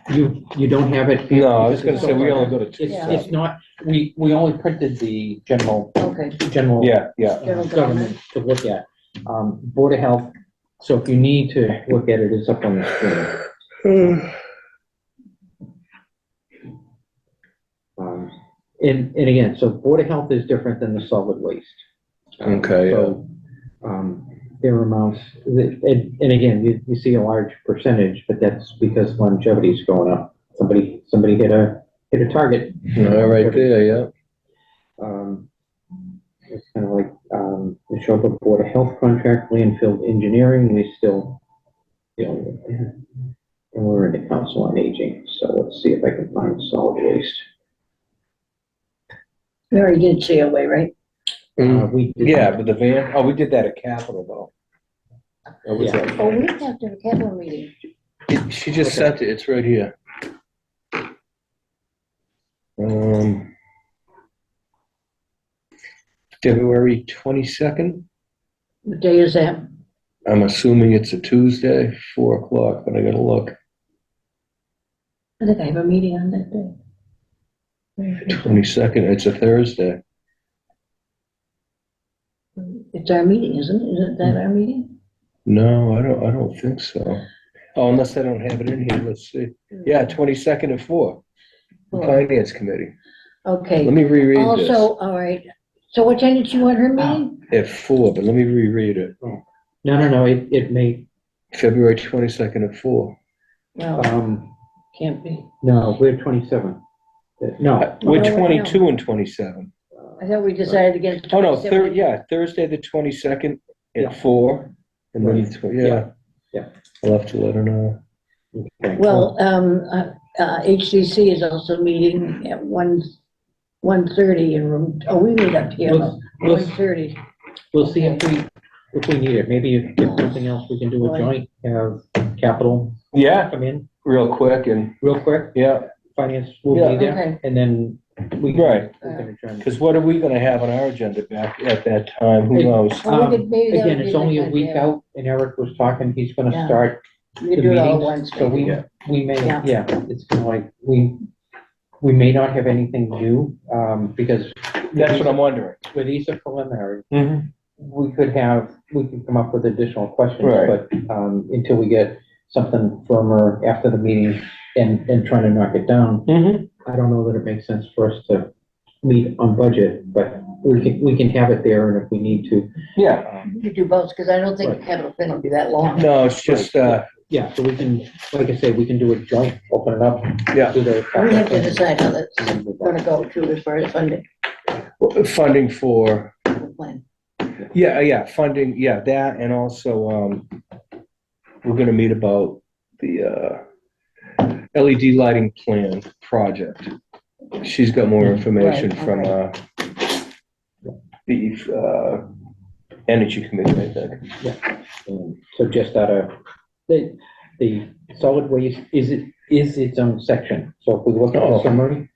you don't have it? No, I was gonna say, we only go to two. It's not, we only printed the general Okay. Yeah, yeah. General government to look at. Board of Health, so if you need to look at it, it's up on the screen. And again, so Board of Health is different than the solid waste. Okay, So, their amounts, and again, you see a large percentage, but that's because longevity is going up. Somebody hit a target. All right there, yeah. It's kind of like, the Shelby Board of Health contract, landfill engineering, we still dealing with that. And we're in the Council on Aging, so let's see if I can find solid waste. We already did COA, right? We did. Yeah, but the van, we did that at Capitol though. Or was Yeah. that- Oh, we have to have a capital meeting. She just sent it, it's right here. February 22nd, What day is that? I'm assuming it's a Tuesday, 4 o'clock, but I gotta look. I think I have a meeting on that day. 22nd, it's a Thursday. It's our meeting, isn't it? Isn't that our meeting? No, I don't think so. Oh, unless I don't have it in here, let's see. Yeah, 22nd at 4, Finance Committee. Okay. Let me reread this. Also, all right. So what time did she want her meeting? At 4, but let me reread it. No, it may, February 22nd at 4. No, can't be. no, we're 27. No, We're no. 22 and 27. I thought we decided against. Oh, no, 27. Thursday, the 22nd Yeah. at 4. And then, Yeah. Yeah. I'll have to let her know. okay. Well, HCC is also meeting at 1:30 in room, we meet up here, Let's- let's- 1:30. We'll see if we need it. Maybe if something else, we can do a joint, have capital Yeah, come in real quick and, real quick. yeah, Finance will Yeah. be there, Okay. and then we right. we can adjourn. Because what are we gonna have on our agenda back at that time? Who Hey, knows? Well, we could maybe that Again, would it's be only a the week idea. out, and Eric was talking, he's gonna Yeah. start We the could do it all at meetings, once. so maybe. we may, Yeah. yeah, it's kind of like, we may not have anything new, because That's what I'm wondering. with these are preliminary, Mhm. we could come up with additional questions, Right. but, until we get something firmer after the meeting and trying to knock it down, Mhm. I don't know that it makes sense for us to meet on budget, but we can have it there, and if we need to. Yeah, We could do both, because I don't think Right. capital plan will be that long. no, it's just, Yeah, so we can, like I say, we can do a joint, open it up, yeah, do the. We have to decide how that's gonna go too, as far as funding funding for, the plan. yeah, funding, yeah, that, and also, we're gonna meet about the, LED lighting plan project. She's got more information Right, from, the, Energy Committee, I think. So just out of, the solid waste is its own section. So if we look at the Oh. summary,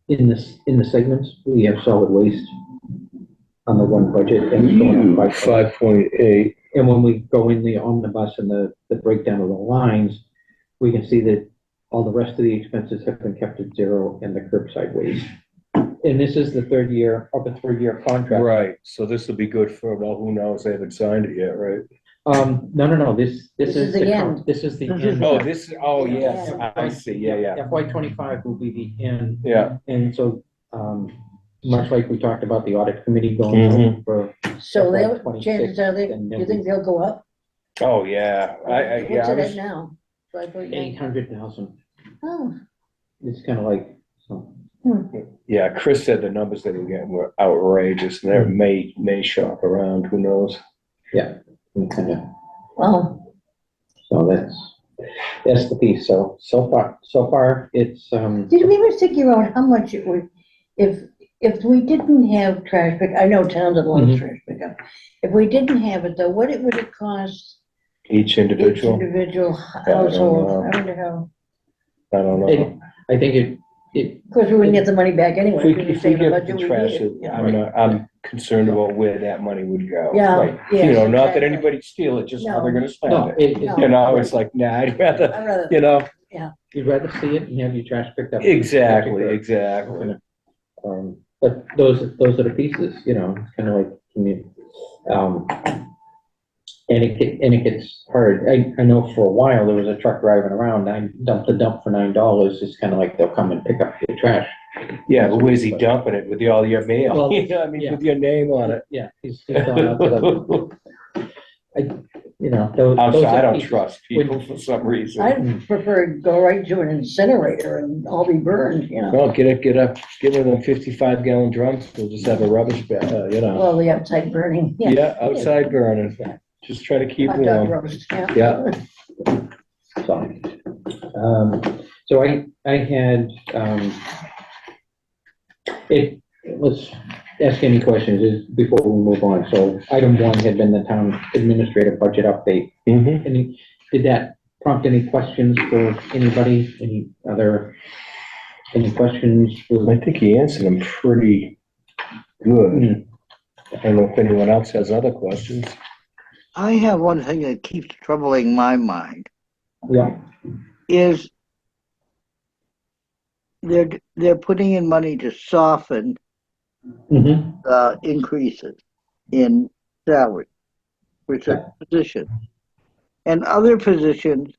in the segments, we have solid waste on the one budget, and it's going up by 5.8. And when we go in the omnibus and the breakdown of the lines, we can see that all the rest of the expenses have been kept at zero and the curbside waste. And this is the third year of a 3-year contract. Right, so this will be good for, well, who knows, they haven't signed it yet, right? No, this This is the end. This is the This is end. Oh, this, oh, yes, Yeah. I see, yeah. FY 25 will be the end. Yeah. And so, much like we talked about the audit committee going out for, So FY they'll, 26, chances are they, and do then you think they'll go up? Oh, yeah, What's yeah, I it at was, now? 5.9? 800,000. Oh, It's kind of like, so, yeah, Chris said the numbers that he was getting were outrageous, and they may shop around, who knows? we kind of, well, so that's the piece. So far, it's, did we ever figure out how much it would, if we didn't have trash pick, I know towns have a lot of Mhm. trash pickup. If we didn't have it though, what it would it cost Each each individual, individual don't household? know. I wonder how, I don't know. I think it, of course, we wouldn't get the money back anyway. If we, because if we in the get budget the we trash, need it. Yeah. I'm concerned about where that money would go. Yeah, Like, yes, you know, not that exactly. anybody steal it, just how they're gonna spend no, it. No. You know, it's like, nah, I'd rather, I'd rather, you know, you'd rather see it and have your trash picked up. exactly. But those are the pieces, you know, it's kind of like, and it gets hard. I know for a while, there was a truck driving around, I dumped the dump for $9, it's kind of like they'll come and pick up your trash. Yeah, but where's he dumping it with all your mail? Well, You know, I mean, yeah. with your name on it. Yeah, he's gone out to the, you know, those I'm sorry, I are don't pieces. trust people for some reason. I'd prefer to go right to an incinerator and all be burned, you know. Well, get one of them 55-gallon drums, we'll just have a rubbish, you know. Well, the outside burning, yeah. Yeah, outside burning, just try to keep Hot dog warm. roast, yeah. Yeah. So I had, let's ask any questions before we move on. So item 1 had been the town administrative budget update. Mm-hmm. Did that prompt any questions for anybody? Any questions? I think he answered them pretty good. I don't know if anyone else has other questions. I have one thing that keeps troubling my mind, Yeah. is they're putting in money to soften Mm-hmm. increases in salary for certain positions. And other positions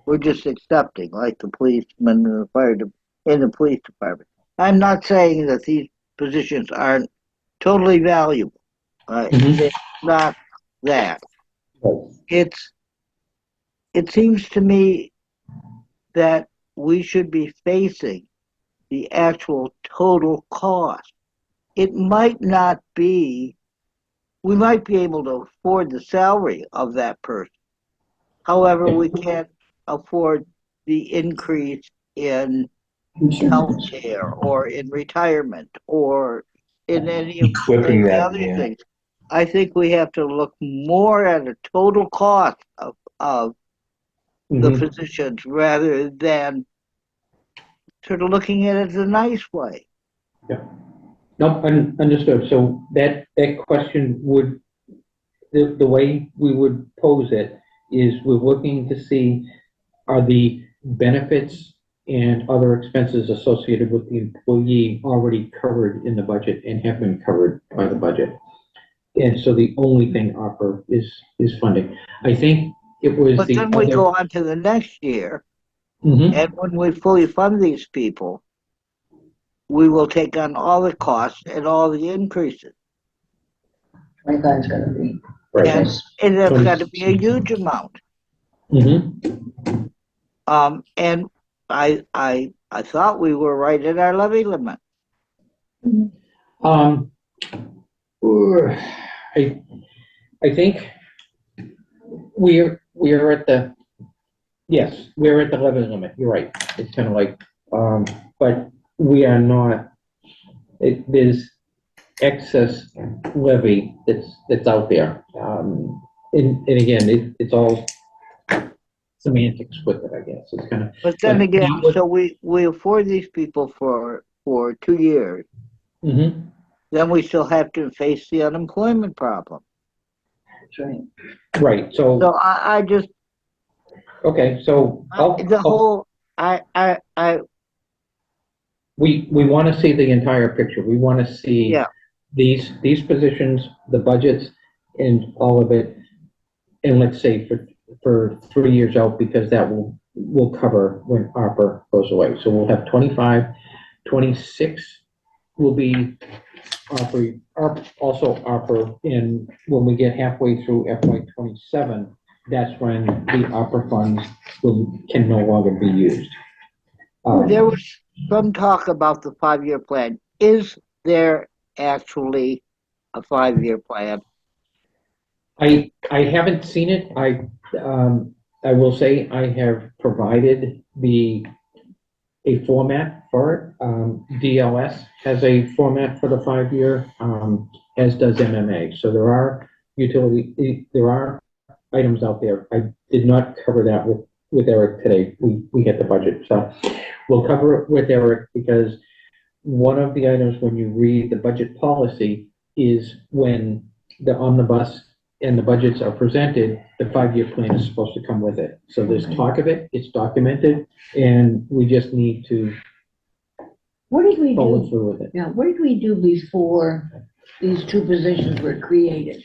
we're just accepting, like the policeman and the fire in the police department. I'm not saying that these positions aren't totally valuable. Mhm. It's not that. Right. It seems to me that we should be facing the actual total cost. It might not be, we might be able to afford the salary of that person. However, we can't afford the increase in health care or in retirement or in any of Equipping the that other man. things. I think we have to look more at a total cost of the Mhm. physicians rather than sort of looking at it the nice way. No, understood. So that question would, the way we would pose it is we're looking to see, are the benefits and other expenses associated with the employee already covered in the budget and have been covered by the budget? And so the only thing offered is funding. I think it was But the then we other. go on to the next year, Mhm. and when we fully fund these people, we will take on all the costs and all the increases. 25 is gonna be. Right. And that's got to be a huge amount. Mhm. And I thought we were right at our levy limit. I think we're at the, yes, we're at the levy limit, you're right. It's kind of like, but we are not, there's excess levy that's out there. And again, it's all semantics with it, I guess. It's kind of. But then But again, not with- so we afford these people for for 2 years, Mm-hmm, then we still have to face the unemployment problem. That's right. right, So so, I just, okay, so, the whole, I, we want to see the entire picture. We want to see yeah, these positions, the budgets, and all of it. And let's say for 3 years out, because that will cover when ARPA goes away. So we'll have 25, 26 will be also ARPA, and when we get halfway through FY '27, that's when the ARPA funds can no longer be used. there was some talk about the 5-year plan. Is there actually a 5-year plan? I haven't seen it. I will say I have provided a format for it. DLS has a format for the 5-year, as does MMA. So there are items out there. I did not cover that with Eric today. We hit the budget, so we'll cover it with Eric, because one of the items when you read the budget policy is when the omnibus and the budgets are presented, the 5-year plan is supposed to come with it. So there's talk of it, it's documented, and we just need to What did we follow do, through with it. now, what did we do before these two positions were created?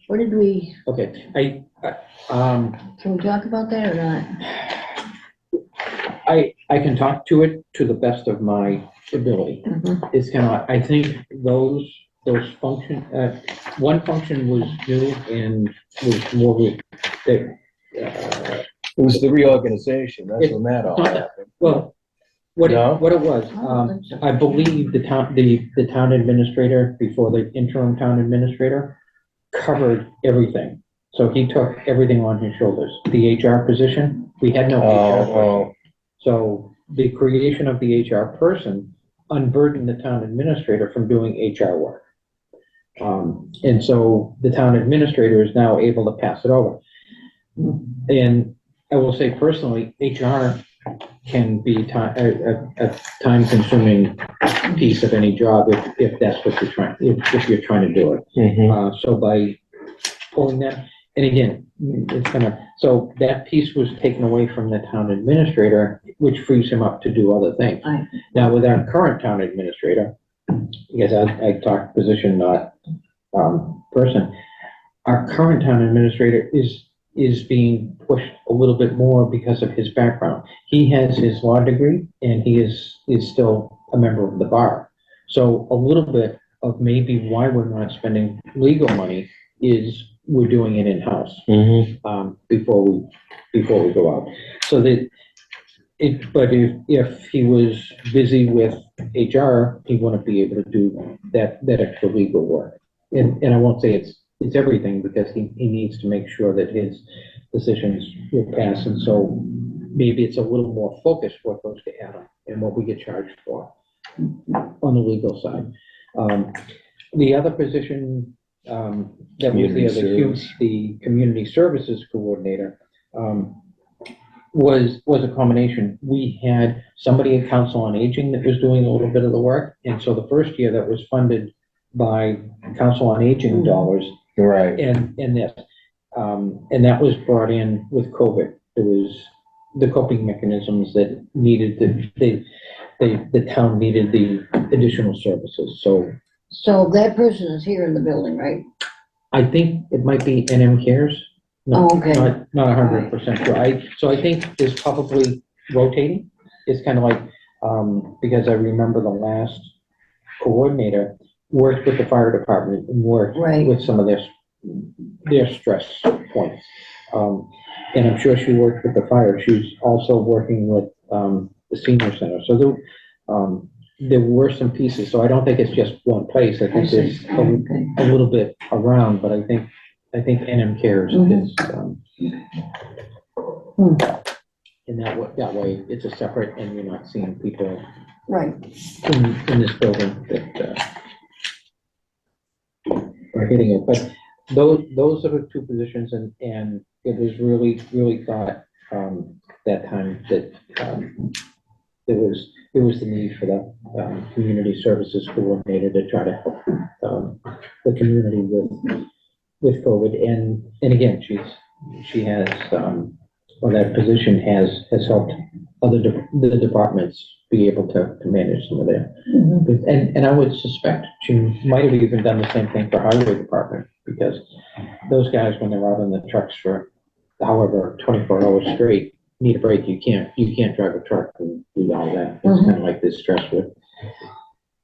What did we, Okay, can we talk about that or not? I can talk to it to the best of my ability. Mhm. It's kind of, I think those function, one function was new and was more, that, It was the reorganization, that's when that all happened. well, what No? it was, I don't think so. I believe the town administrator, before the interim town administrator, covered everything. So he took everything on his shoulders. The HR position, we had no HR person. Oh, So the creation of the HR person unburdened the town administrator from doing HR work. And so the town administrator is now able to pass it over. And I will say personally, HR can be a time-consuming piece of any job if that's what you're trying, if you're trying to do it. mhm. So by pulling that, and again, it's so that piece was taken away from the town administrator, which frees him up to do other things. Right. Now, with our current town administrator, because I talk position, not, person, our current town administrator is being pushed a little bit more because of his background. He has his law degree, and he is still a member of the bar. So a little bit of maybe why we're not spending legal money is we're doing it in-house, before we go out. So that but if he was busy with HR, he wouldn't be able to do that extra legal work. And I won't say it's everything, because he needs to make sure that his decisions will pass, and so maybe it's a little more focused what goes to Adam and what we get charged for on the legal side. The other position, that was the community services coordinator, was a combination. We had somebody in Council on Aging that was doing a little bit of the work, and so the first year that was funded by Council on Aging dollars, Right. and this, and that was brought in with COVID. It was the coping mechanisms that needed the town needed the additional services. So that person is here in the building, right? I think it might be NM Cares. No, Oh, okay. Not 100% sure. So I think it's probably rotating. It's kind of like, because I remember the last coordinator worked with the fire department and worked Right. with some of their stress points. And I'm sure she worked with the fire. She's also working with, the senior center. So there were some pieces. So I don't think it's just one place. I think see. there's Okay. a little bit around, but I think NM Cares Mhm. is, and that way it's a separate, and you're not seeing people Right. in this building that, are hitting it. But those are the two positions, and it was really thought, that time that, there was it was the need for the, community services coordinator to try to help, the community with COVID. And again, she has, well, that position has helped the departments be able to manage some of their. Mhm. And I would suspect she might have even done the same thing for highway department, because those guys, when they're out in the trucks for however 24 hours straight, need a break. You can't drive a truck and do all that. It's kind of like this stress with.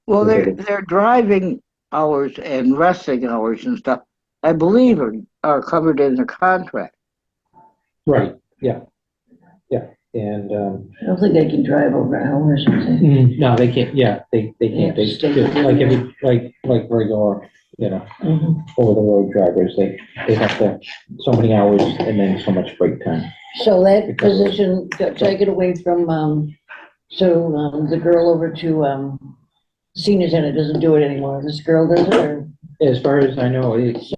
Well, their driving hours and resting hours and stuff, I believe are covered in the contract. Right, yeah, and, I don't think they can drive over hours or something. no, they can't, yeah, they can't, they, Stay just within like the- like regular, Mhm. over the road drivers, they have to, so many hours and then so much break time. So that position got taken away from, the girl over to, senior center doesn't do it anymore. This girl does it, or, As far as I know,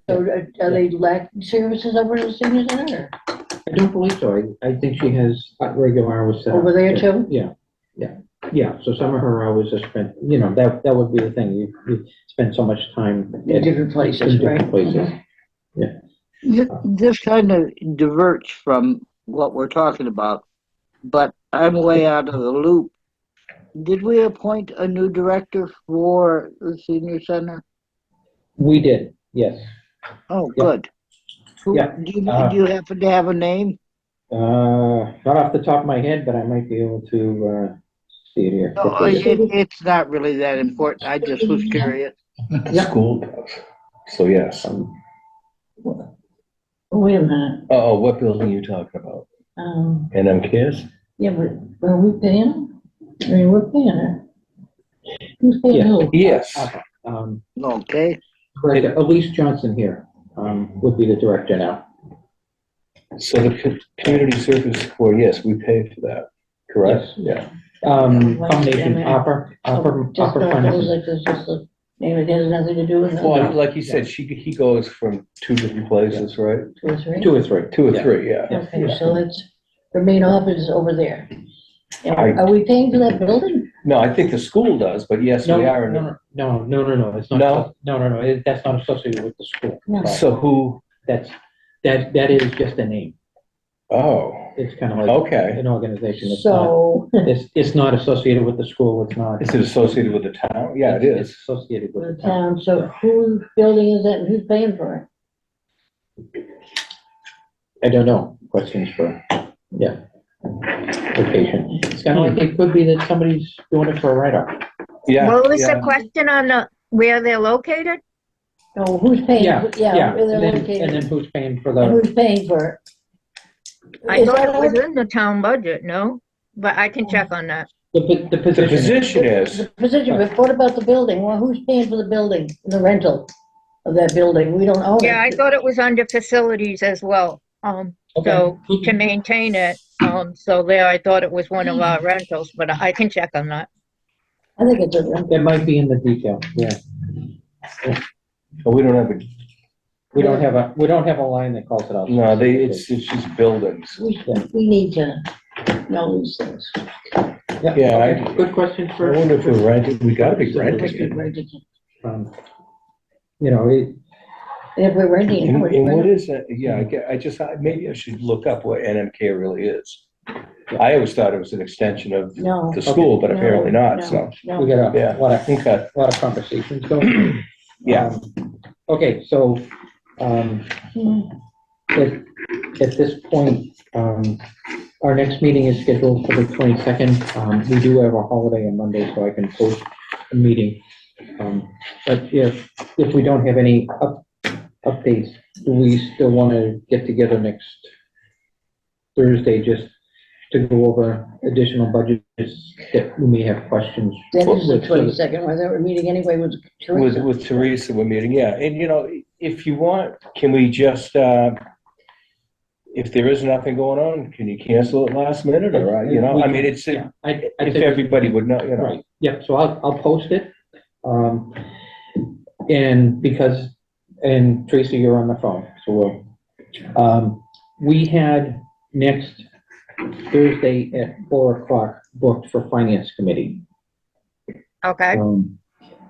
so are they lacking services over at the senior center, I don't believe so. I think she has regular hours set or up. over there too? Yeah, so some of her hours are spent, that would be the thing, you spend so much time In at different places, in right? different places. This kind of diverts from what we're talking about, but I'm way out of the loop. Did we appoint a new director for the senior center? We did, yes. Oh, Yeah. good. Yeah. Do you happen to have a name? Not off the top of my head, but I might be able to, see it here. No, it's not really that important. I just was curious. The Yeah. school does. So yes. Wait a minute, Oh, what building are you talking about? NM Cares? yeah, but are we paying? I mean, we're paying her. Who's paying Yeah. who? Yes. Okay. Director Elise Johnson here, would be the director now. So the community service corps, yes, we pay for that, correct? Yes. Yeah. Combination opera Just funds. not those, like, it's just a name, it has nothing to do with it? Well, like you said, he goes from 2 different places, right? 2 or 3? 2 or 3. 2 or Yeah. 3, yeah. Okay, so it's, the main office is over there. And I- are we paying for that building? No, I think the school does, but yes, we are. in the- No, it's not. No? No, that's not associated with the school. No. So who, That is just a name. oh, It's kind of like okay. an organization. So, It's not associated with the school, it's not. Is it associated with the town? Yeah, it It's is. associated with the the town. town, so whose building is that and who's paying for I don't know, questions for, yeah. Location. It's kind of like, it could be that somebody's doing it for a write-off. Yeah. What was the yeah. question on where they're located? it? No, who's paying, Yeah, yeah, where they're And then located, who's paying for and the, who's paying for it? I Is thought that it was all- in the town budget, no? But I can check on that. the The position? position is, The position, but what about the building? Well, who's paying for the building, the rental of that building? We don't own it. Yeah, I thought it was under facilities as well. Okay. So to maintain it, so there, I thought it was one of our rentals, but I can check on that. I think it's a rental. It might be in the detail, yeah. but we don't have a, We don't have a line that calls it out. no, it's just buildings. We need to know these things. Yeah, Yeah, okay. Good question I for. wonder if we're renting, we gotta be Must renting be it. rented. um, You know, If we're renting, And how much and what rent? is it? Yeah, maybe I should look up what NMK really is. I always thought it was an extension of No. the school, but no, apparently not, no, so, no. we got yeah, a okay, lot of conversations going. yeah. Okay, so, Hmm. at this point, our next meeting is scheduled for the 22nd. We do have a holiday on Monday, so I can post a meeting. But if we don't have any updates, do we still want to get together next Thursday just to go over additional budgets that we may have questions? That is the with? 22nd, where they were meeting anyway with Teresa. With Teresa, we're meeting, yeah, and if you want, can we just, if there is nothing going on, can you cancel it last minute, or, I mean, it's, if Yeah, I'd say- everybody would know, Right, yeah, so I'll post it. And Tracy, you're on the phone, so we had next Thursday at 4:00 booked for finance committee. Okay.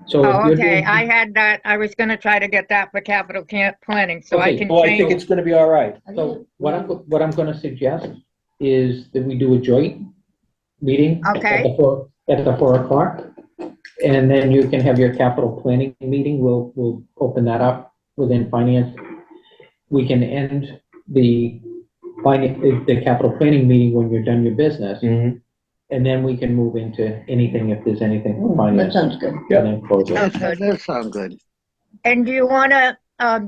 So if Oh, you're okay. doing- I had that. I was gonna try to get that for capital planning, so I Okay. can Well, I think change. it's gonna be all right. So what I'm gonna suggest is that we do a joint meeting. Okay. At the 4 o'clock. And then you can have your capital planning meeting. We'll open that up within finance. We can end the capital planning meeting when you're done your business. Mhm. And then we can move into anything, if there's anything for That finance. sounds good. And then close it. That sounds good. And do you wanna,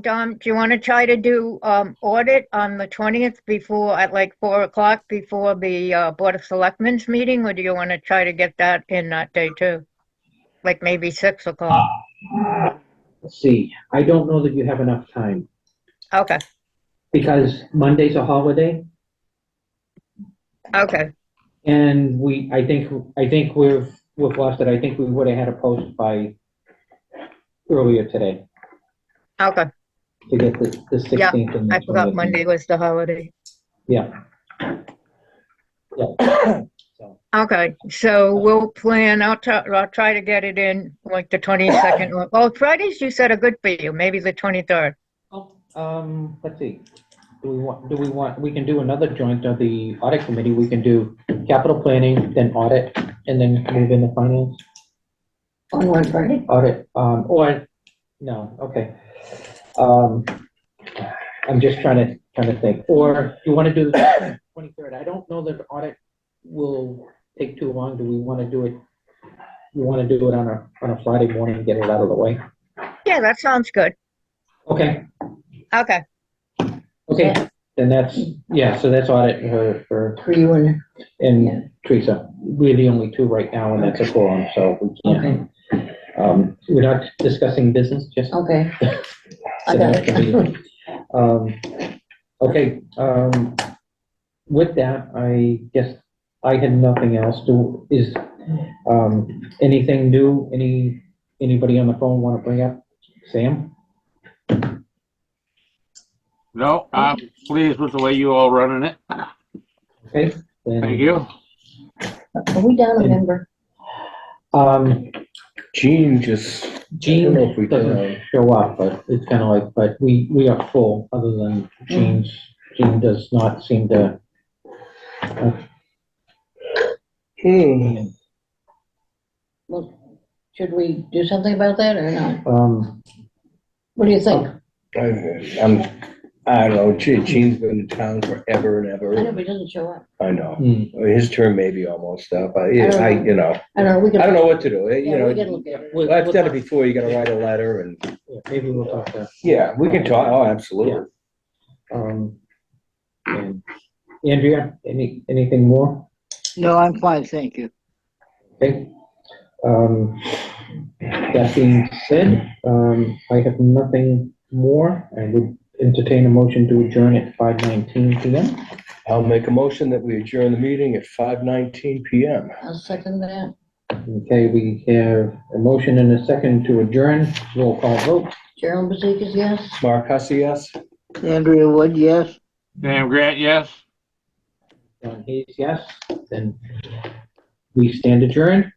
Dom, do you wanna try to do, audit on the 20th before, at like 4 o'clock before the, Board of Selectmen's meeting? Or do you wanna try to get that in that day too? Like maybe 6 o'clock? Let's see, I don't know that you have enough time, Okay, because Monday's a holiday, okay, and I think we've lost it. I think we would have had a post by earlier today okay. to get the 16th and the I forgot 20th. Monday was the holiday. Yeah. Yeah. So, Okay, so we'll plan, I'll try to get it in like the 22nd. Well, Fridays you said are good for you, maybe the 23rd. let's see, we can do another joint of the audit committee. We can do capital planning, then audit, and then move into finance. On one Friday? Audit, no, okay. I'm just trying to think, or you want to do the 23rd? I don't know that the audit will take too long. Do we want to do it? You want to do it on a Friday morning and get it out of the way? Yeah, that sounds good. Okay, Okay, then that's, yeah, so that's audit for For you and, and Teresa. We're the only two right now, and that's a quorum, so we can't. We're not discussing business, just. okay. I got it. Okay, with that, I guess I had nothing else. Anything new, anybody on the phone want to bring up? Sam? No, I'm pleased with the way you all running it. Okay. then- Thank you. Are we down a member? Gene just, I Gene don't know if we doesn't can, show up, but it's kind of like, but we are full, other than Gene does not seem to. Well, should we do something about that or not? What do you Oh. think? I don't know, Gene's been in town forever and I know, ever. but he doesn't show up. I know. Hmm. His term may be almost up. I don't know. You know, I don't know, we I don't can, know what to do. You yeah, we know, can look at it. I've done it before. You gotta write a letter and, Yeah, maybe we'll talk to. yeah, we can talk. Oh, absolutely. And Andrea, anything more? No, I'm fine, thank you. Okay. That being said, I have nothing more. I would entertain a motion to adjourn at 5:19 PM. I'll make a motion that we adjourn the meeting at 5:19 PM. I'll second that. Okay, we have a motion and a second to adjourn. Roll call vote. Gerald Bazikis, yes? Mark Hussey, yes? Andrea Wood, yes? Dan Grant, yes? John Hayes, yes. Then we stand adjourned.